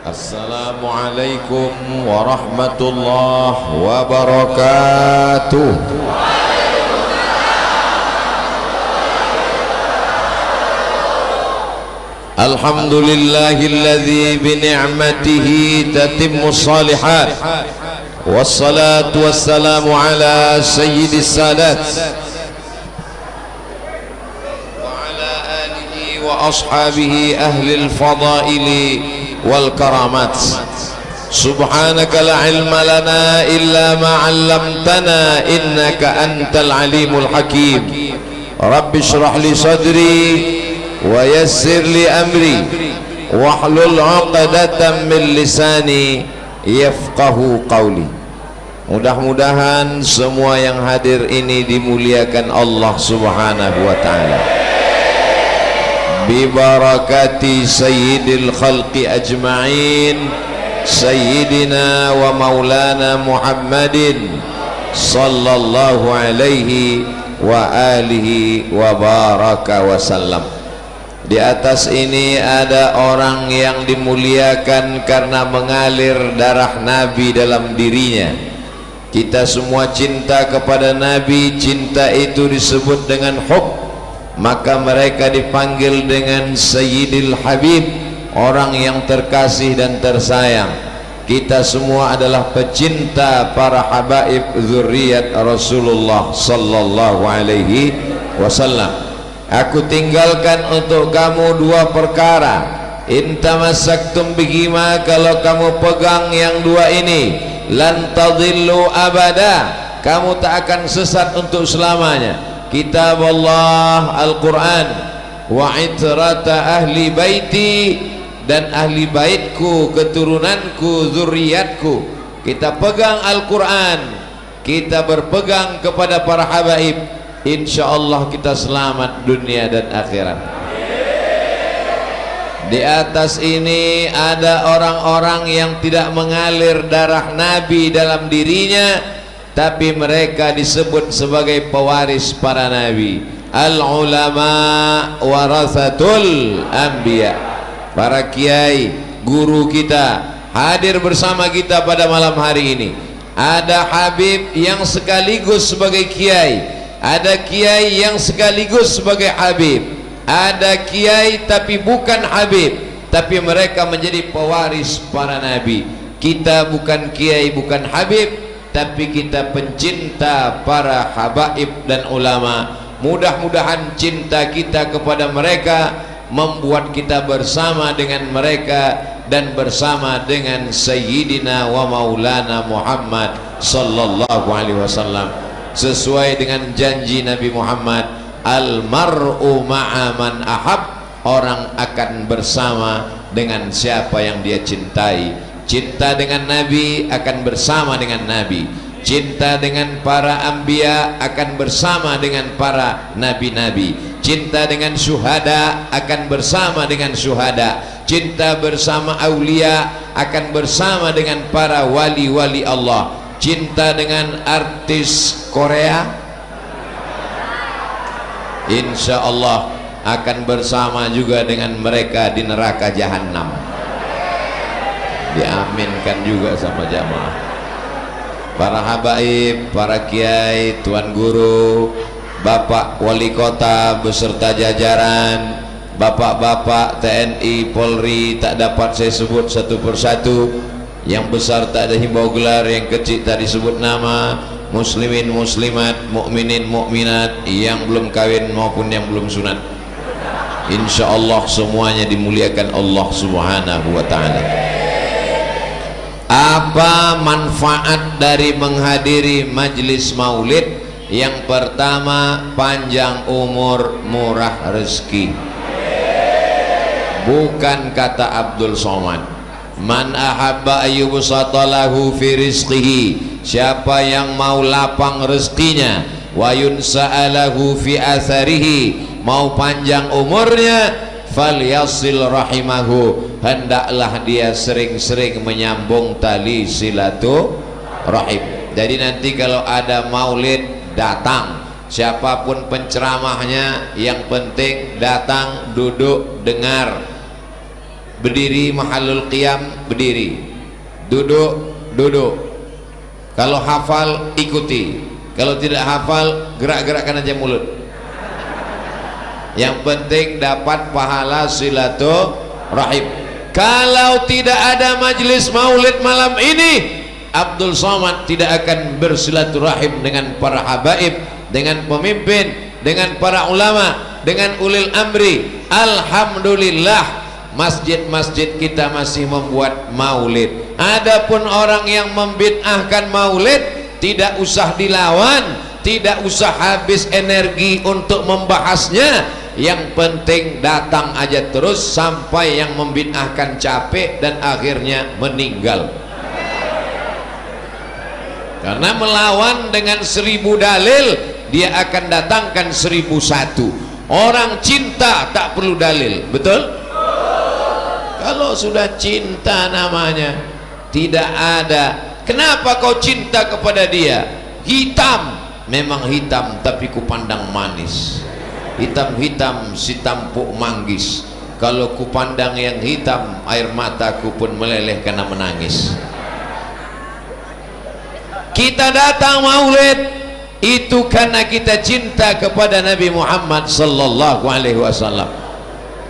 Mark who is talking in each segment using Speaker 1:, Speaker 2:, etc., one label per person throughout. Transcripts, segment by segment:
Speaker 1: Assalamualaikum warahmatullahi wabarakatuh. Alhamdulillahilladzi bi ni'matihi tatimmu shalihat. Wassalatu wassalamu ala sayyidis sadat wa ala alihi wa ashabihi ahlil fadaili wal karamat. Subhanaka la ilma lana illa ma 'allamtana innaka antal alimul hakim. Rabbi shrah li sadri wa yassir li amri wahlul 'uqdatam min lisani yafqahu qawli. Mudah-mudahan semua yang hadir ini dimuliakan Allah Subhanahu wa taala. Bibarakati sayyidil khalqi ajma'in sayyidina wa maulana Muhammadin sallallahu alaihi wa alihi wa baraka wa sallam. Di atas ini ada orang yang dimuliakan karena mengalir darah Nabi dalam dirinya. Kita semua cinta kepada Nabi, cinta itu disebut dengan hub. Maka mereka dipanggil dengan Sayyidil Habib, orang yang terkasih dan tersayang. Kita semua adalah pecinta para habaib zuriat Rasulullah sallallahu alaihi wasallam. Aku tinggalkan untuk kamu dua perkara. In tamassaktum bihima, kalau kamu pegang yang dua ini, lan tadillu abada, kamu tak akan sesat untuk selamanya. Kitab Allah Al-Quran, wa itrata ahli baiti, dan ahli baitku, keturunanku, zuriatku. Kita pegang Al-Quran, kita berpegang kepada para habaib, insyaallah kita selamat dunia dan akhirat. Di atas ini ada orang-orang yang tidak mengalir darah Nabi dalam dirinya, tapi mereka disebut sebagai pewaris para nabi. Al-ulama warathatul anbiya. Para kiai, guru kita hadir bersama kita pada malam hari ini. Ada habib yang sekaligus sebagai kiai, ada kiai yang sekaligus sebagai habib, ada kiai tapi bukan habib, tapi mereka menjadi pewaris para nabi. Kita bukan kiai, bukan habib, tapi kita pencinta para habaib dan ulama. Mudah-mudahan cinta kita kepada mereka membuat kita bersama dengan mereka dan bersama dengan Sayyidina wa Maulana Muhammad sallallahu alaihi wasallam. Sesuai dengan janji Nabi Muhammad, al-mar'u ma'a man ahab, orang akan bersama dengan siapa yang dia cintai. Cinta dengan Nabi akan bersama dengan Nabi, cinta dengan para anbiya akan bersama dengan para nabi-nabi, cinta dengan syuhada akan bersama dengan syuhada, cinta bersama aulia akan bersama dengan para wali-wali Allah, cinta dengan artis Korea insya Allah akan bersama juga dengan mereka di neraka jahanam. Diaminkan juga sama jamaah. Para habaib, para kiai, tuan guru, bapak wali kota beserta jajaran, bapak-bapak TNI, Polri, tak dapat saya sebut satu persatu. Yang besar tak ada himbau gelar, yang kecil tak disebut nama. Muslimin, muslimat, mukminin, mukminat, yang belum kawin maupun yang belum sunat, insya Allah semuanya dimuliakan Allah Subhanahu wa ta'ala. Apa manfaat dari menghadiri majlis maulid? Yang pertama, panjang umur, murah rezeki. Bukan kata Abdul Somad, man ahabba ayyubsatalahu fi rizqihi, siapa yang mau lapang rezekinya, wa yunsa'alahu fi atharihi, mau panjang umurnya, falyasil rahimahu, hendaklah dia sering-sering menyambung tali silaturahim. Jadi nanti kalau ada maulid, datang, siapapun penceramahnya, yang penting datang, duduk, dengar. berdiri mahallul qiyam, berdiri, duduk, duduk. Kalau hafal ikuti, kalau tidak hafal gerak-gerakkan aja mulut. Yang penting dapat pahala silaturahim. Kalau tidak ada majelis maulid malam ini, Abdul Somad tidak akan bersilaturahim dengan para habaib, dengan pemimpin, dengan para ulama, dengan ulil amri. Alhamdulillah, masjid-masjid kita masih membuat maulid. Adapun orang yang membid'ahkan maulid, tidak usah dilawan, tidak usah habis energi untuk membahasnya. Yang penting datang aja terus sampai yang membid'ahkan capek dan akhirnya meninggal. Karena melawan dengan 1000 dalil, dia akan datangkan 1001. Orang cinta tak perlu dalil, betul? Kalau sudah cinta namanya, tidak ada. Kenapa kau cinta kepada dia? Hitam, memang hitam, tapi ku pandang manis. Hitam-hitam si tampuk manggis. Kalau ku pandang yang hitam, air mataku pun meleleh karena menangis. Kita datang maulid itu karena kita cinta kepada Nabi Muhammad sallallahu alaihi wasallam.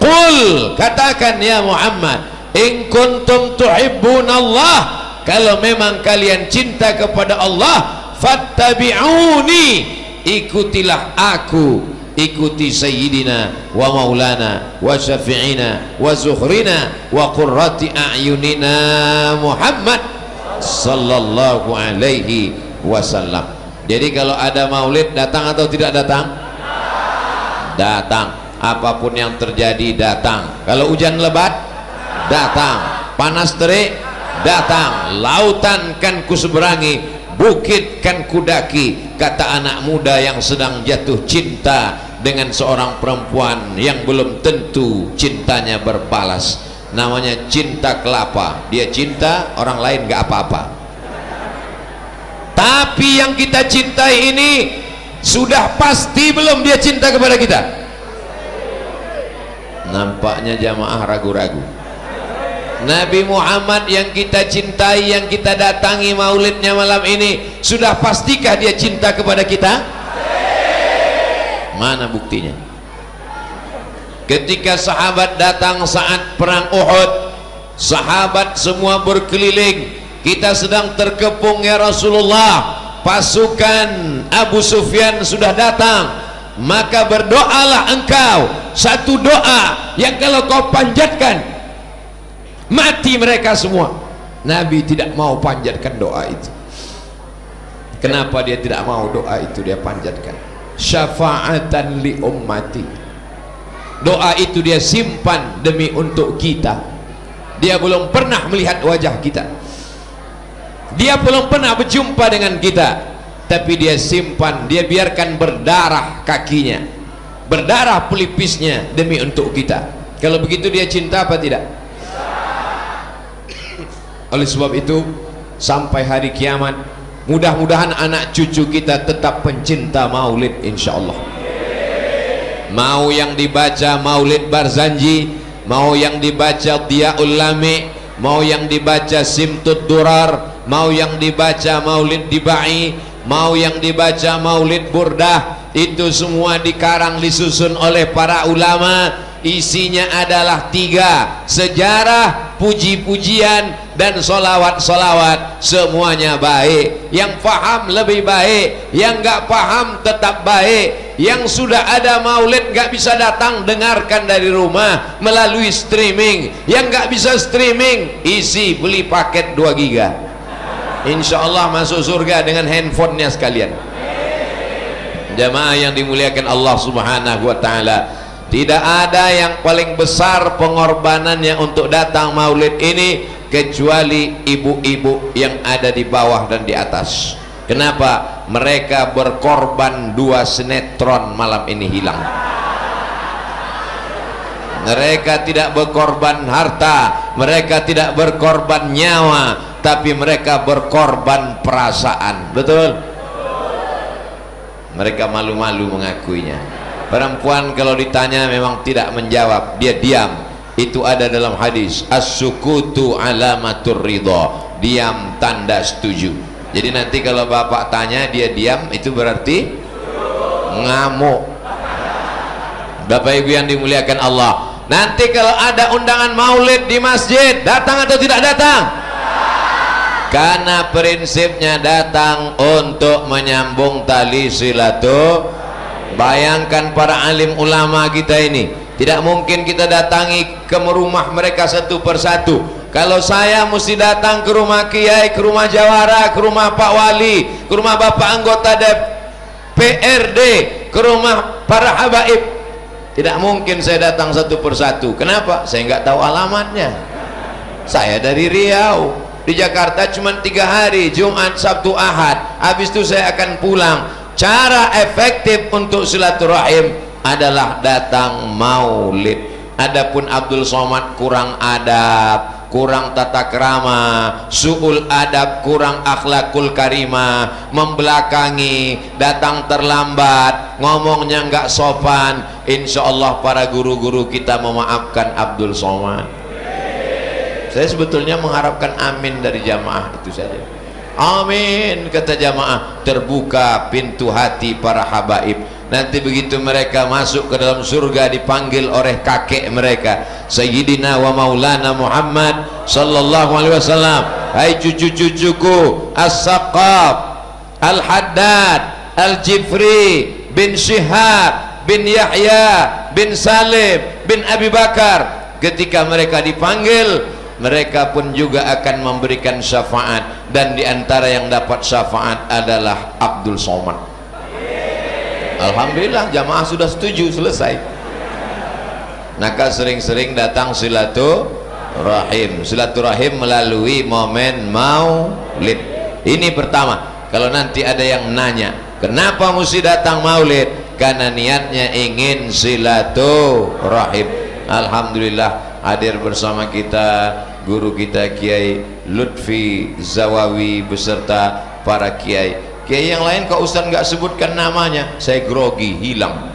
Speaker 1: Qul, katakan ya Muhammad, in kuntum tuhibbunallah, kalau memang kalian cinta kepada Allah, fattabi'uni, ikutilah aku. Ikuti sayyidina wa maulana wa syafi'ina wa zuhrina wa qurrati a'yunina Muhammad sallallahu alaihi wasallam. Jadi kalau ada maulid, datang atau tidak datang? Datang. Apapun yang terjadi datang. Kalau hujan lebat, datang. Panas terik, datang. Lautan kan kuseberangi, bukit kan kudaki, kata anak muda yang sedang jatuh cinta dengan seorang perempuan yang belum tentu cintanya berbalas. Namanya cinta kelapa. Dia cinta, orang lain gak apa-apa. Tapi yang kita cintai ini sudah pasti belum dia cinta kepada kita? Nampaknya jamaah ragu-ragu. Nabi Muhammad yang kita cintai, yang kita datangi maulidnya malam ini, sudah pastikah dia cinta kepada kita? Mana buktinya? Ketika sahabat datang saat perang Uhud, sahabat semua berkeliling, kita sedang terkepung ya Rasulullah, pasukan Abu Sufyan sudah datang, maka berdoalah engkau satu doa yang kalau kau panjatkan mati mereka semua. Nabi tidak mau panjatkan doa itu. Kenapa dia tidak mau doa itu dia panjatkan? Syafa'atan li ummati. Doa itu dia simpan demi untuk kita. Dia belum pernah melihat wajah kita, dia belum pernah berjumpa dengan kita, tapi dia simpan, dia biarkan berdarah kakinya, berdarah pelipisnya demi untuk kita. Kalau begitu dia cinta apa tidak? Oleh sebab itu, sampai hari kiamat, mudah-mudahan anak cucu kita tetap pencinta maulid insyaallah. Mau yang dibaca maulid Barzanji, mau yang dibaca Diyaul Lami, mau yang dibaca Simtud Durar, mau yang dibaca maulid Dibai, mau yang dibaca maulid Burdah, itu semua dikarang disusun oleh para ulama. Isinya adalah 3: sejarah, puji-pujian, dan solawat-solawat. Semuanya baik. Yang paham lebih baik, yang gak paham tetap baik. Yang sudah ada maulid gak bisa datang, dengarkan dari rumah melalui streaming. Yang gak bisa streaming, isi beli paket 2 giga. Insya Allah masuk surga dengan handphonenya sekalian. Jamaah yang dimuliakan Allah subhanahu wa ta'ala, tidak ada yang paling besar pengorbanannya untuk datang maulid ini kecuali ibu-ibu yang ada di bawah dan di atas. Kenapa? Mereka berkorban 2 sinetron malam ini hilang. Mereka tidak berkorban harta, mereka tidak berkorban nyawa, tapi mereka berkorban perasaan. Betul? Mereka malu-malu mengakuinya. Perempuan kalau ditanya memang tidak menjawab, dia diam. Itu ada dalam hadis, as-sukutu alamatur ridha, diam tanda setuju. Jadi nanti kalau bapak tanya dia diam, itu berarti ngamuk. Bapak ibu yang dimuliakan Allah, nanti kalau ada undangan maulid di masjid, datang atau tidak datang? Karena prinsipnya datang untuk menyambung tali silaturahim. Bayangkan para alim ulama kita ini, tidak mungkin kita datangi ke rumah mereka satu persatu. Kalau saya mesti datang ke rumah kiai, ke rumah jawara, ke rumah Pak Wali, ke rumah Bapak anggota DPRD, ke rumah para habaib, tidak mungkin saya datang satu persatu. Kenapa? Saya nggak tahu alamatnya. Saya dari Riau, di Jakarta cuma 3 hari, Jumat, Sabtu, Ahad. Habis itu saya akan pulang. Cara efektif untuk silaturahim adalah datang maulid. Adapun Abdul Somad kurang adab, kurang tata krama, su'ul adab, kurang akhlakul karimah, membelakangi, datang terlambat, ngomongnya nggak sopan, insya Allah para guru-guru kita memaafkan Abdul Somad. Saya sebetulnya mengharapkan amin dari jamaah, itu saja. Amin kata jamaah, terbuka pintu hati para habaib. Nanti begitu mereka masuk ke dalam surga, dipanggil oleh kakek mereka, Sayyidina wa Maulana Muhammad sallallahu alaihi wasallam, hai cucu-cucuku As-Saqaf, Al-Haddad, Al-Jifri bin Syihab bin Yahya bin Salim bin Abi Bakar. Ketika mereka dipanggil, mereka pun juga akan memberikan syafaat, dan diantara yang dapat syafaat adalah Abdul Somad. Alhamdulillah jamaah sudah setuju, selesai. Maka sering-sering datang silaturahim. Silaturahim melalui momen maulid. Ini pertama. Kalau nanti ada yang nanya, kenapa mesti datang maulid? Karena niatnya ingin silaturahim. Alhamdulillah hadir bersama kita guru kita Kiai Lutfi Zawawi beserta para kiai. Kiai yang lain kok Ustaz nggak sebutkan namanya, saya grogi, hilang.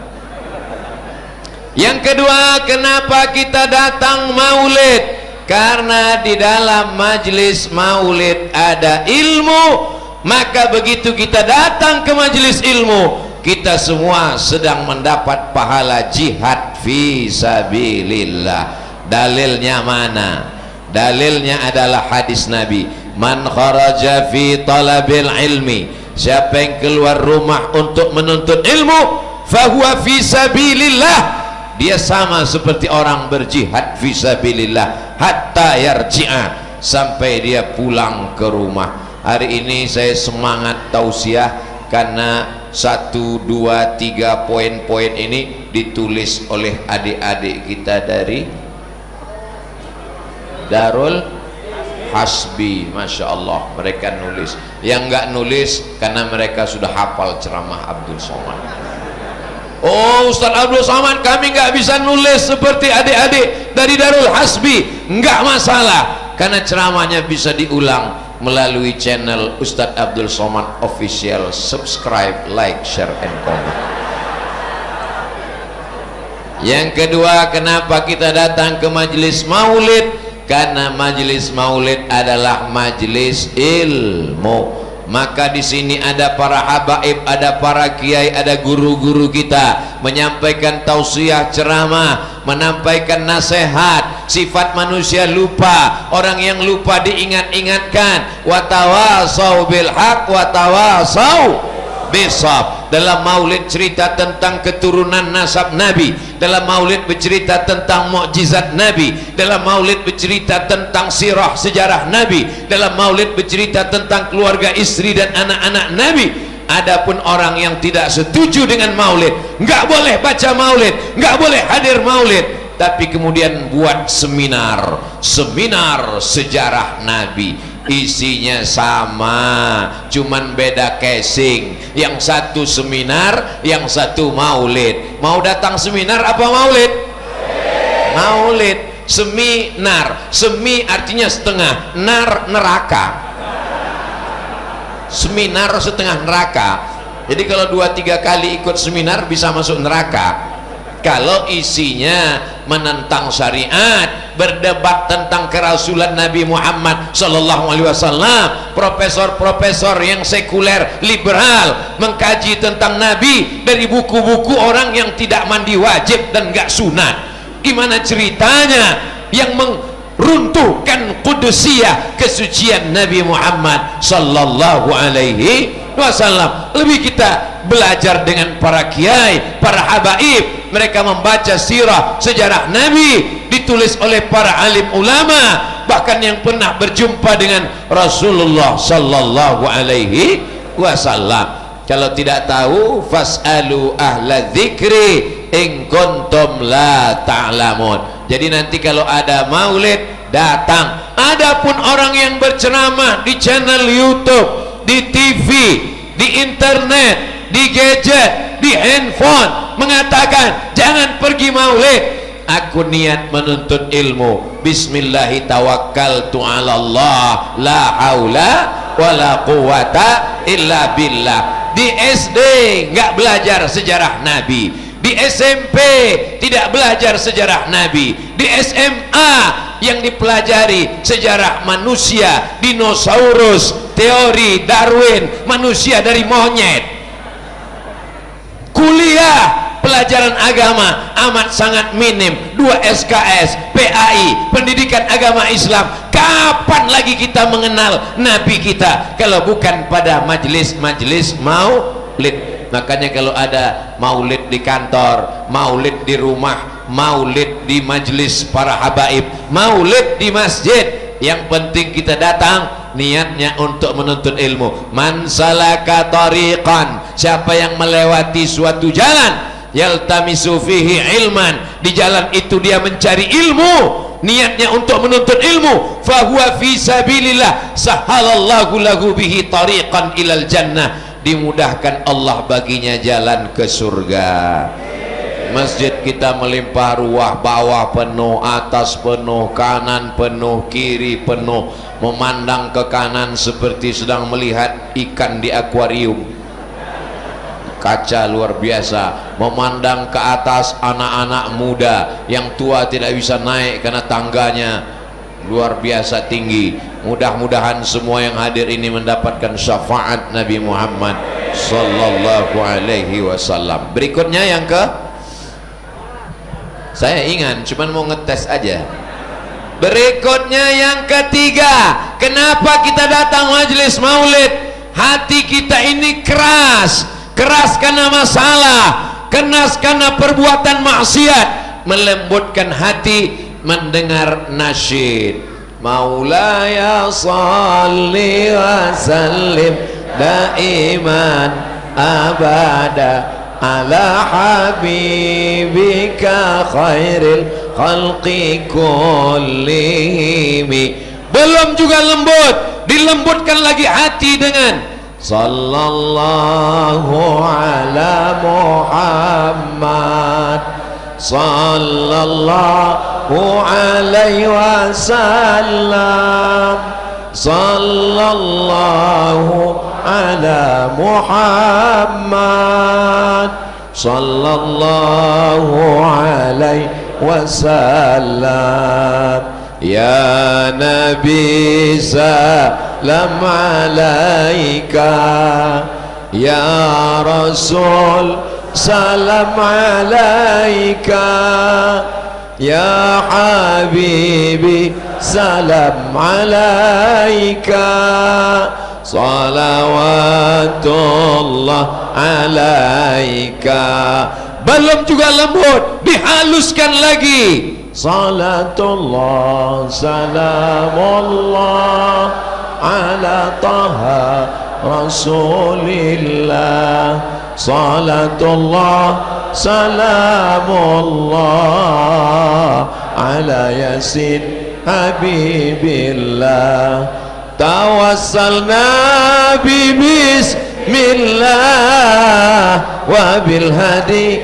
Speaker 1: Yang kedua, kenapa kita datang maulid? Karena di dalam majlis maulid ada ilmu. Maka begitu kita datang ke majlis ilmu, kita semua sedang mendapat pahala jihad fi sabilillah. Dalilnya mana? Dalilnya adalah hadis Nabi, man kharaja fi talabil ilmi, siapa yang keluar rumah untuk menuntut ilmu, fahuwa fi sabilillah, dia sama seperti orang berjihad fi sabilillah hatta yarji'a, sampai dia pulang ke rumah. Hari ini saya semangat tausiah karena 1, 2, 3 poin-poin ini ditulis oleh adik-adik kita dari Darul Hasbi. Masya Allah, mereka nulis. Yang nggak nulis karena mereka sudah hafal ceramah Abdul Somad. Oh Ustaz Abdul Somad, kami nggak bisa nulis seperti adik-adik dari Darul Hasbi. Nggak masalah, karena ceramahnya bisa diulang melalui channel Ustaz Abdul Somad Official. Subscribe, like, share, and comment. Yang kedua, kenapa kita datang ke majelis maulid? Karena majelis maulid adalah majelis ilmu. Maka di sini ada para habaib, ada para kiai, ada guru-guru kita menyampaikan tausiah, ceramah, menyampaikan nasihat. Sifat manusia lupa, orang yang lupa diingat-ingatkan. Wa tawasau bil haq wa tawasau bisab. Dalam maulid cerita tentang keturunan nasab Nabi, dalam maulid bercerita tentang mukjizat Nabi, dalam maulid bercerita tentang sirah sejarah Nabi, dalam maulid bercerita tentang keluarga istri dan anak-anak Nabi. Adapun orang yang tidak setuju dengan maulid, nggak boleh baca maulid, nggak boleh hadir maulid, tapi kemudian buat seminar sejarah Nabi. Isinya sama, cuman beda casing. Yang satu seminar, yang satu maulid. Mau datang seminar apa maulid? Maulid. Seminar, semi artinya setengah, nar neraka. Seminar setengah neraka. Jadi kalau 2-3 kali ikut seminar bisa masuk neraka. Kalau isinya menentang syariat, berdebat tentang kerasulan Nabi Muhammad sallallahu alaihi wasallam, profesor-profesor yang sekuler liberal mengkaji tentang Nabi dari buku-buku orang yang tidak mandi wajib dan gak sunat, gimana ceritanya yang meruntuhkan qudusiyah kesucian Nabi Muhammad sallallahu alaihi wasallam? Lebih kita belajar dengan para kiai, para habaib, mereka membaca sirah sejarah Nabi ditulis oleh para alim ulama, bahkan yang pernah berjumpa dengan Rasulullah sallallahu alaihi wasallam. Kalau tidak tahu, fas'alu ahla dzikri in kuntum la ta'lamun. Jadi nanti kalau ada maulid, datang. Adapun orang yang berceramah di channel YouTube, di TV, di internet, di gadget, di handphone, mengatakan jangan pergi maulid, aku niat menuntut ilmu, bismillahi tawakkaltu ala Allah, la haula wala quwata illa billah. Di SD nggak belajar sejarah Nabi, di SMP tidak belajar sejarah Nabi, di SMA yang dipelajari sejarah manusia, dinosaurus, teori Darwin, manusia dari monyet. Kuliah pelajaran agama amat sangat minim, 2 SKS, PAI, pendidikan agama Islam. Kapan lagi kita mengenal Nabi kita kalau bukan pada majelis-majelis maulid? Makanya kalau ada maulid di kantor, maulid di rumah, maulid di majelis para habaib, maulid di masjid, yang penting kita datang niatnya untuk menuntut ilmu. Man salaka tariqan, siapa yang melewati suatu jalan, yaltamisu fihi ilman, di jalan itu dia mencari ilmu, niatnya untuk menuntut ilmu, fahuwa fi sabilillah, sahalallahu lahu bihi tariqan ilal jannah, dimudahkan Allah baginya jalan ke surga. Masjid kita melimpah ruah, bawah penuh, atas penuh, kanan penuh, kiri penuh, memandang ke kanan seperti sedang melihat ikan di akuarium, kaca luar biasa. Memandang ke atas, anak-anak muda, yang tua tidak bisa naik karena tangganya luar biasa tinggi. Mudah-mudahan semua yang hadir ini mendapatkan syafaat Nabi Muhammad sallallahu alaihi wasallam. Berikutnya yang saya ingat, cuman mau ngetes aja. Berikutnya yang ketiga, kenapa kita datang majelis maulid? Hati kita ini keras karena masalah, keras karena perbuatan maksiat. Melembutkan hati mendengar nasyid, Maulaya salli wa sallim daiman abada ala habibika khairil khalqi kullihimi. Belum juga lembut, dilembutkan lagi hati dengan sallallahu ala Muhammad sallallahu alaihi wasallam sallallahu ala Muhammad sallallahu alaihi wasallam. Ya Nabi salam alaika, ya Rasul salam alaika, ya Habibi salam alaika, salawatullah alaika. Belum juga lembut, dihaluskan lagi. Salatullah salamullah ala taha rasulillah, salatullah salamullah ala yasin habibillah. Tawassalna bi bismillah wa bil hadi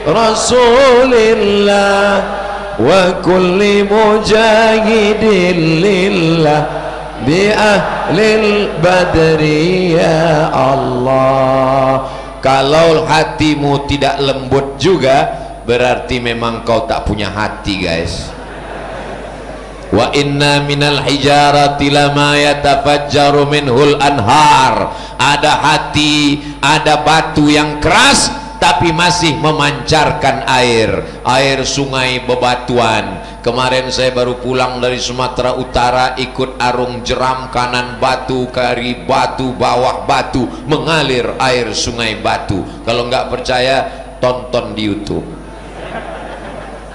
Speaker 1: rasulillah wa kulli mujahidin lillah bi ahlil badri ya Allah. Kalau hatimu tidak lembut juga, berarti memang kau tak punya hati, guys. Wa inna minal hijarati lama yatafajjaru minhul anhar. Ada hati, ada batu yang keras tapi masih memancarkan air sungai bebatuan. Kemarin saya baru pulang dari Sumatera Utara, ikut arung jeram, kanan batu, kiri batu, bawah batu, mengalir air sungai batu. Kalau nggak percaya tonton di YouTube.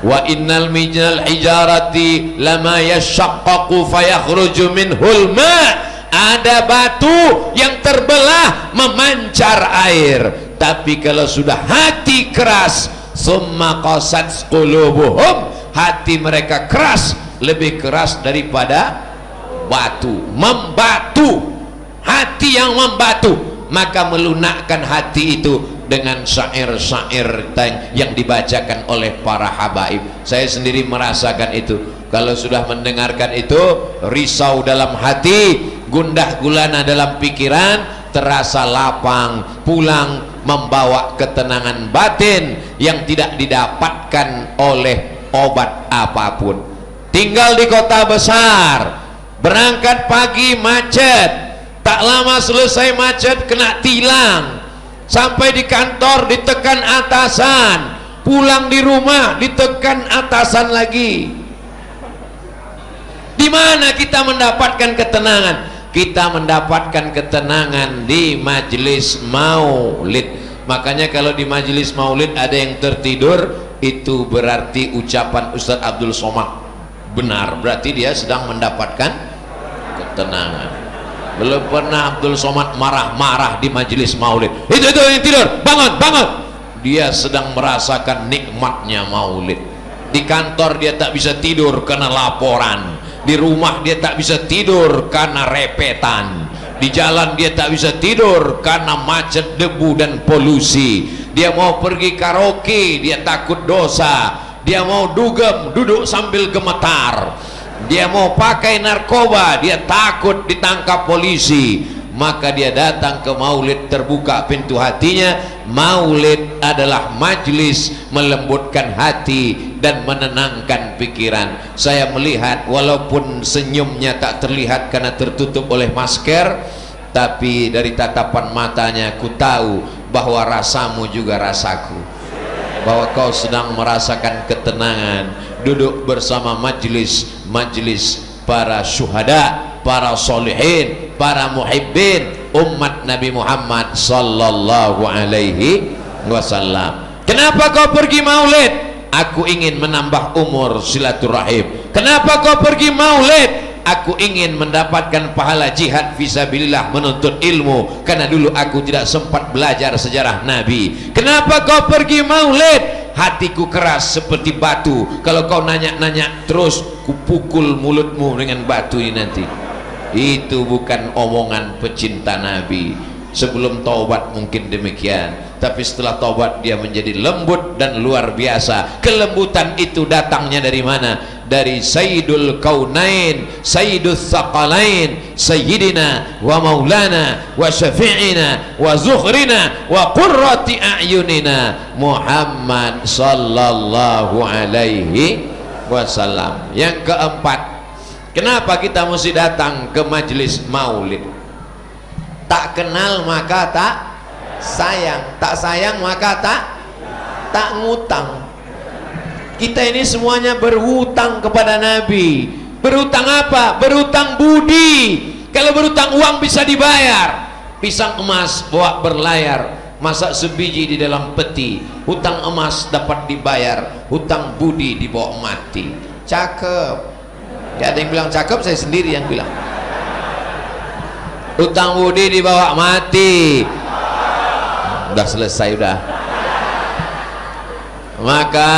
Speaker 1: Wa innal minal hijarati lama yashaqqaqu fayakhruju minhul ma. Ada batu yang terbelah memancar air, tapi kalau sudah hati keras, summa qasat qulubuhum, hati mereka keras, lebih keras daripada batu, membatu, hati yang membatu, maka melunakkan hati itu dengan syair-syair yang dibacakan oleh para habaib. Saya sendiri merasakan itu. Kalau sudah mendengarkan itu, risau dalam hati, gundah gulana dalam pikiran, terasa lapang, pulang membawa ketenangan batin yang tidak didapatkan oleh obat apapun. Tinggal di kota besar, berangkat pagi macet, tak lama selesai macet kena tilang, sampai di kantor ditekan atasan, pulang di rumah ditekan atasan lagi. Di mana kita mendapatkan ketenangan? Kita mendapatkan ketenangan di majelis maulid. Makanya kalau di majelis maulid ada yang tertidur, itu berarti ucapan Ustadz Abdul Somad benar, berarti dia sedang mendapatkan ketenangan. Belum pernah Abdul Somad marah-marah di majelis maulid. Itu yang tidur, bangun, bangun. Dia sedang merasakan nikmatnya maulid. Di kantor dia tak bisa tidur karena laporan. Di rumah dia tak bisa tidur karena repetan. Di jalan dia tak bisa tidur karena macet, debu dan polusi. Dia mau pergi karaoke, dia takut dosa. Dia mau dugem, duduk sambil gemetar. Dia mau pakai narkoba, dia takut ditangkap polisi. Maka dia datang ke maulid, terbuka pintu hatinya. Maulid adalah majlis melembutkan hati dan menenangkan pikiran. Saya melihat walaupun senyumnya tak terlihat karena tertutup oleh masker, tapi dari tatapan matanya ku tahu bahwa rasamu juga rasaku, bahwa kau sedang merasakan ketenangan duduk bersama majlis para syuhada, para solihin, para muhibbin umat Nabi Muhammad sallallahu alaihi wasallam. Kenapa kau pergi maulid? Aku ingin menambah umur silaturahim. Kenapa kau pergi maulid? Aku ingin mendapatkan pahala jihad fisabilillah, menuntut ilmu, karena dulu aku tidak sempat belajar sejarah Nabi. Kenapa kau pergi maulid? Hatiku keras seperti batu. Kalau kau nanya-nanya terus, kupukul mulutmu dengan batu ini nanti. Itu bukan omongan pecinta Nabi. Sebelum taubat mungkin demikian, tapi setelah taubat dia menjadi lembut dan luar biasa. Kelembutan itu datangnya dari mana? Dari Sayyidul Kaunain, Sayyidus Saqalain, Sayyidina wa Maulana wa Syafi'ina wa Zuhrina wa Qurrati A'yunina Muhammad sallallahu alaihi wasallam. Yang keempat, kenapa kita mesti datang ke majelis maulid? Tak kenal maka tak sayang, tak sayang maka tak ngutang. Kita ini semuanya berhutang kepada Nabi. Berhutang apa? Berhutang budi. Kalau berhutang uang bisa dibayar. Pisang emas bawa berlayar, masak sebiji di dalam peti. Hutang emas dapat dibayar, hutang budi dibawa mati. Cakep. Gak ada yang bilang cakep, saya sendiri yang bilang. Hutang budi dibawa mati. Udah selesai udah. Maka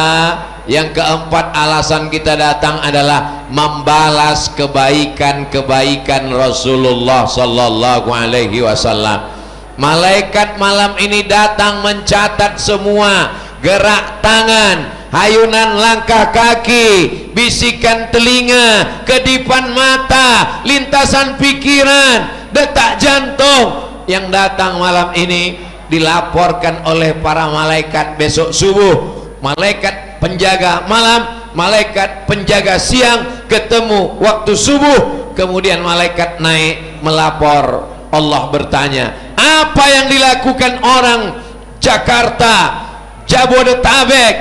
Speaker 1: yang keempat alasan kita datang adalah membalas kebaikan-kebaikan Rasulullah sallallahu alaihi wasallam. Malaikat malam ini datang mencatat semua gerak tangan, hayunan langkah kaki, bisikan telinga, kedipan mata, lintasan pikiran, detak jantung yang datang malam ini dilaporkan oleh para malaikat besok subuh. malaikat penjaga malam, malaikat penjaga siang, ketemu waktu subuh, kemudian malaikat naik melapor. Allah bertanya, apa yang dilakukan orang Jakarta, Jabodetabek,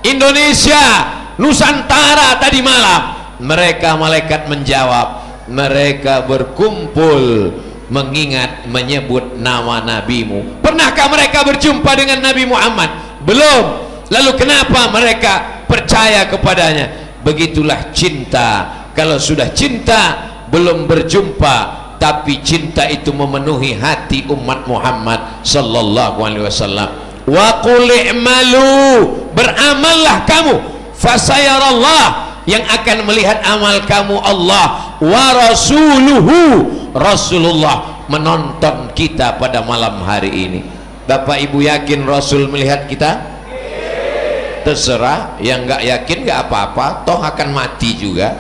Speaker 1: Indonesia, Nusantara tadi malam? Mereka malaikat menjawab, mereka berkumpul mengingat menyebut nama nabimu. Pernahkah mereka berjumpa dengan Nabi Muhammad? Belum. Lalu kenapa mereka percaya kepadanya? Begitulah cinta. Kalau sudah cinta, belum berjumpa, tapi cinta itu memenuhi hati umat Muhammad sallallahu alaihi wasallam. Wa qul i'malu, beramallah kamu, fasayarallah, yang akan melihat amal kamu Allah, wa rasuluhu, Rasulullah menonton kita pada malam hari ini. Bapak Ibu yakin Rasul melihat kita? Terserah, yang nggak yakin nggak apa-apa, toh akan mati juga.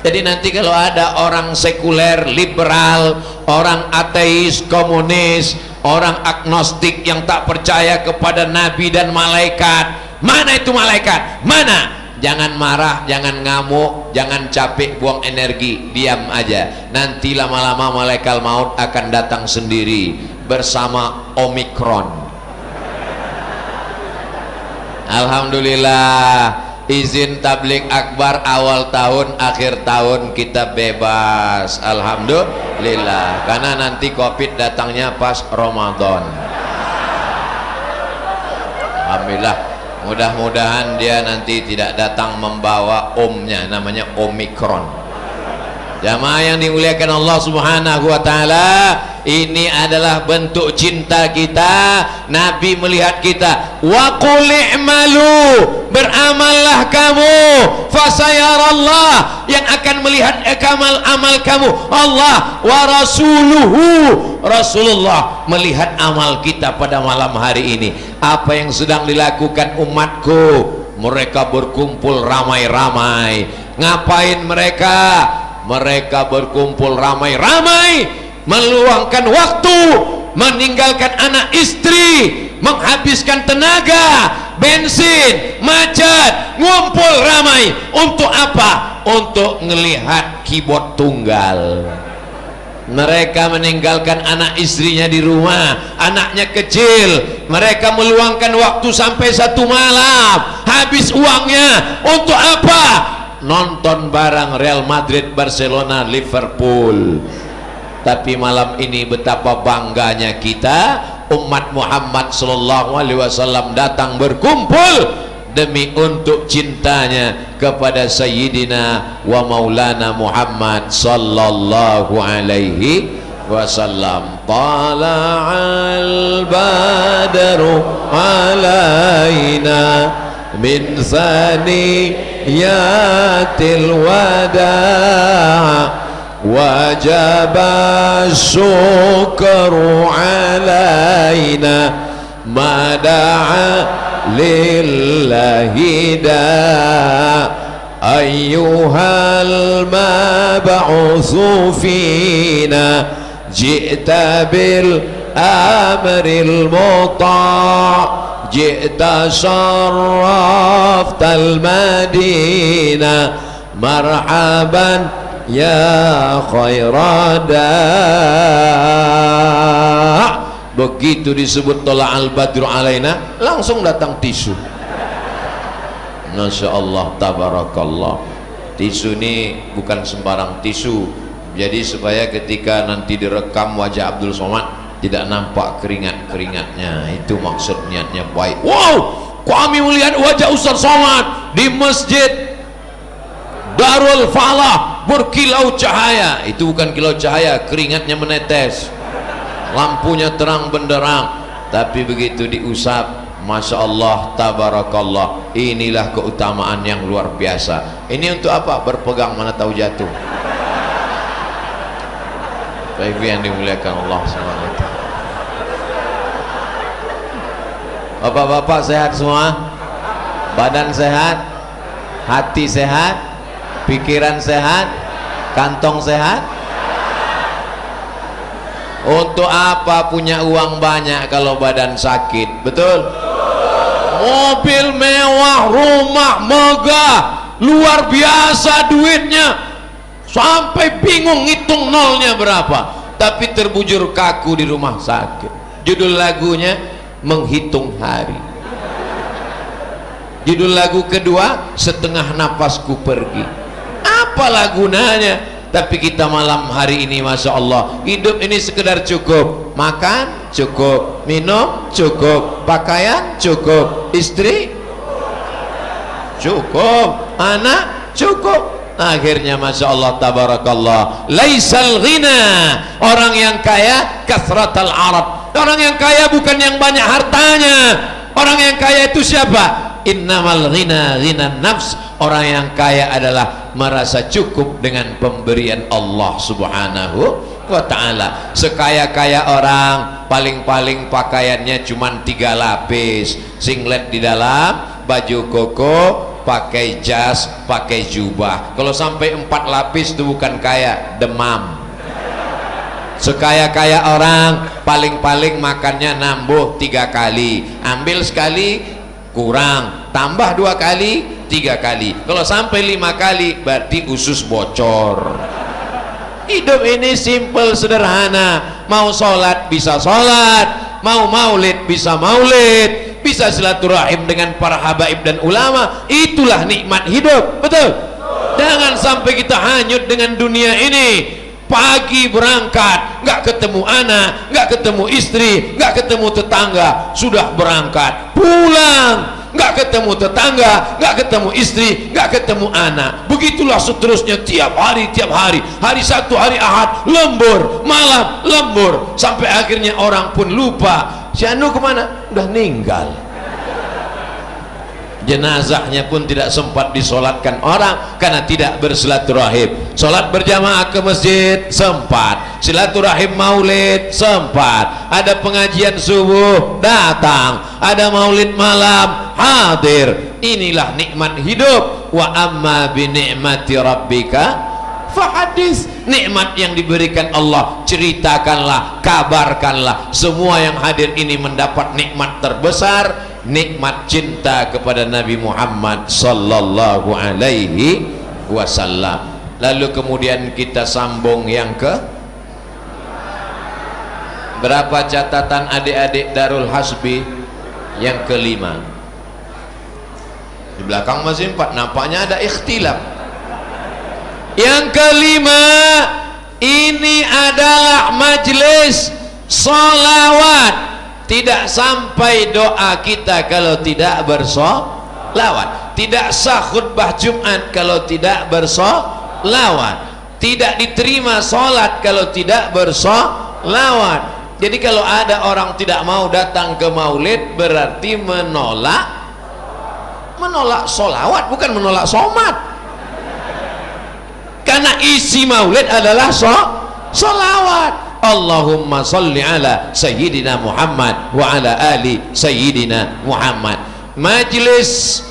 Speaker 1: Jadi nanti kalau ada orang sekuler, liberal, orang ateis, komunis, orang agnostik yang tak percaya kepada nabi dan malaikat, mana itu malaikat? Mana? Jangan marah, jangan ngamuk, jangan capek buang energi, diam aja. Nanti lama-lama malaikat maut akan datang sendiri bersama Omikron. Alhamdulillah, izin tablik akbar awal tahun, akhir tahun kita bebas. Alhamdulillah, karena nanti Covid datangnya pas Ramadan. Alhamdulillah, mudah-mudahan dia nanti tidak datang membawa omnya, namanya Omikron. Jamaah yang dimuliakan Allah Subhanahu wa taala, ini adalah bentuk cinta kita. Nabi melihat kita. Wa qul i'malu, beramallah kamu, fasayarallah, yang akan melihat amal kamu Allah, wa rasuluhu, Rasulullah melihat amal kita pada malam hari ini. Apa yang sedang dilakukan umatku? Mereka berkumpul ramai-ramai. Ngapain mereka? Mereka berkumpul ramai-ramai, meluangkan waktu, meninggalkan anak istri, menghabiskan tenaga, bensin, macet, ngumpul ramai. Untuk apa? Untuk melihat keyboard tunggal. Mereka meninggalkan anak istrinya di rumah, anaknya kecil, mereka meluangkan waktu sampai 1 malam, habis uangnya untuk apa? Nonton bareng Real Madrid, Barcelona, Liverpool. Tapi malam ini betapa bangganya kita, umat Muhammad sallallahu alaihi wasallam datang berkumpul demi untuk cintanya kepada Sayyidina wa Maulana Muhammad sallallahu alaihi wasallam. Tala'al badru alaina min thaniyatil wada' wajaba syukru alaina mada'a lillahi da' ayyuhal mab'utsu fina ji'ta bil amril muta' ji'ta syarraftal madinah marhaban ya khairada. Begitu disebut tola'al badru alaina, langsung datang tisu. Masya Allah, tabarakallah. Tisu ini bukan sembarang tisu. Jadi supaya ketika nanti direkam wajah Abdul Somad tidak nampak keringat-keringatnya, itu maksud niatnya baik. Wow, kami melihat wajah Ustaz Somad di masjid Darul Falah berkilau cahaya. Itu bukan kilau cahaya, keringatnya menetes, lampunya terang benderang. Tapi begitu diusap, Masya Allah, tabarakallah, inilah keutamaan yang luar biasa. Ini untuk apa? Berpegang mana tahu jatuh. Baik yang dimuliakan Allah SWT. Bapak-bapak sehat semua? Badan sehat? Hati sehat? Pikiran sehat? Kantong sehat? Untuk apa punya uang banyak kalau badan sakit? Betul? mobil mewah, rumah megah, luar biasa duitnya, sampai bingung ngitung nolnya berapa, tapi terbujur kaku di rumah sakit. Judul lagunya Menghitung Hari. Judul lagu kedua Setengah Napasku Pergi. Apalah gunanya? Tapi kita malam hari ini, Masya Allah, hidup ini sekedar cukup makan, cukup minum, cukup pakaian, cukup istri, cukup anak, cukup. Akhirnya Masya Allah, tabarakallah, laisal ghina, orang yang kaya kasratal arad. Orang yang kaya bukan yang banyak hartanya. Orang yang kaya itu siapa? Innamal ghina ghinan nafs. Orang yang kaya adalah merasa cukup dengan pemberian Allah Subhanahu wa ta'ala. Sekaya-kaya orang, paling-paling pakaiannya cuma 3 lapis, singlet di dalam, baju koko, pakai jas, pakai jubah. Kalau sampai 4 lapis itu bukan kaya, demam. Sekaya-kaya orang, paling-paling makannya nambuh 3 kali, ambil sekali kurang, tambah 2 kali, 3 kali. Kalau sampai 5 kali berarti usus bocor. Hidup ini simple, sederhana. Mau sholat bisa sholat, mau maulid bisa maulid, bisa silaturahim dengan para habaib dan ulama. Itulah nikmat hidup, betul? Jangan sampai kita hanyut dengan dunia ini. Pagi berangkat, nggak ketemu anak, nggak ketemu istri, nggak ketemu tetangga, sudah berangkat. Pulang, nggak ketemu tetangga, nggak ketemu istri, nggak ketemu anak. Begitulah seterusnya tiap hari, tiap hari. Hari Sabtu, hari Ahad, lembur, malam lembur, sampai akhirnya orang pun lupa. Si Anu kemana? Udah meninggal. Jenazahnya pun tidak sempat disolatkan orang karena tidak bersilaturahim. Solat berjamaah ke masjid sempat, silaturahim maulid sempat, ada pengajian subuh datang, ada maulid malam hadir. Inilah nikmat hidup. Wa amma bi ni'mati rabbika fahadis. Nikmat yang diberikan Allah ceritakanlah, kabarkanlah. Semua yang hadir ini mendapat nikmat terbesar, nikmat cinta kepada Nabi Muhammad sallallahu alaihi wasallam. Lalu kemudian kita sambung yang ke berapa catatan adik-adik Darul Hasbi? Yang kelima. Di belakang masih 4, nampaknya ada ikhtilaf. Yang kelima, ini adalah majlis sholawat. Tidak sampai doa kita kalau tidak bersolawat. Tidak sah khutbah Jumat kalau tidak bersolawat. Tidak diterima sholat kalau tidak bersolawat. Jadi kalau ada orang tidak mau datang ke maulid, berarti menolak solawat, bukan menolak somat. Karena isi maulid adalah solawat. Allahumma salli ala Sayyidina Muhammad wa ala ali Sayyidina Muhammad. Majlis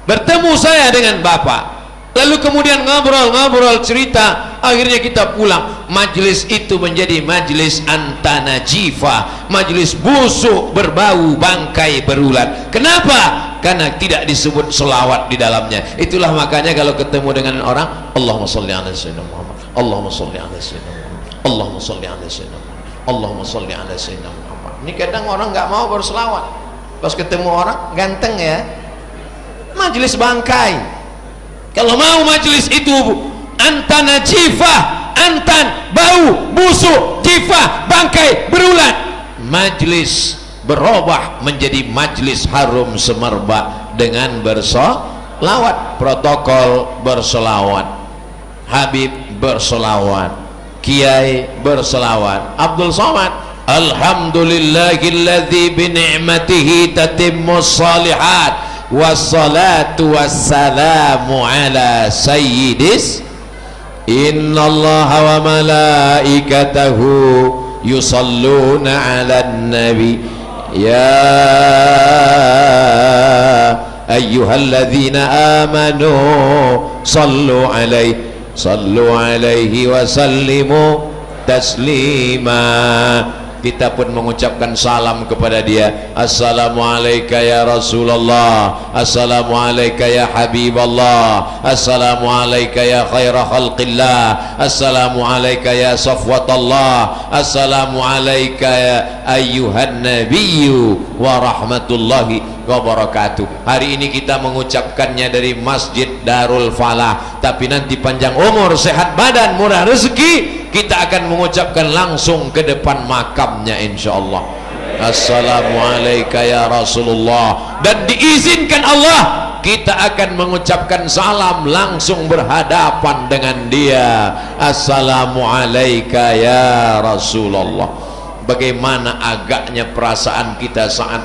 Speaker 1: bertemu saya dengan Bapak, lalu kemudian ngobrol cerita, akhirnya kita pulang. Majlis itu menjadi majlis antanajifah, majlis busuk berbau bangkai berulat. Kenapa? Karena tidak disebut selawat di dalamnya. Itulah makanya kalau ketemu dengan orang, Allahumma salli ala Sayyidina Muhammad, Allahumma salli ala Sayyidina Muhammad, Allahumma salli ala Sayyidina Muhammad, Allahumma salli ala Sayyidina Muhammad. Ini kadang orang nggak mau berselawat, pas ketemu orang ganteng ya, majlis bangkai. Kalau mau majlis itu antana jifah, antan bau busuk, jifah bangkai berulat, majlis berubah menjadi majlis harum semerbak dengan bersolawat. Protokol bersolawat, Habib bersolawat, Kiai berselawat, Abdul Somad, alhamdulillahilladzi bi ni'matihi tatimmus shalihat wassalatu wassalamu ala sayyidis innallaha wa malaikatahu yusalluna ala nabi ya ayyuhalladzina amanu sallu alaihi wa sallimu taslima. kita pun mengucapkan salam kepada dia. Assalamualaikum ya Rasulullah, Assalamualaikum ya Habiballah, Assalamualaikum ya khaira khalqillah, Assalamualaikum ya safwatallah, Assalamualaikum ya ayyuhan nabiyyu wa rahmatullahi wabarakatuh. Hari ini kita mengucapkannya dari Masjid Darul Falah, tapi nanti panjang umur, sehat badan, murah rezeki, kita akan mengucapkan langsung ke depan makamnya insyaallah. Assalamualaikum ya Rasulullah, dan diizinkan Allah kita akan mengucapkan salam langsung berhadapan dengan dia. Assalamualaikum ya Rasulullah. Bagaimana agaknya perasaan kita saat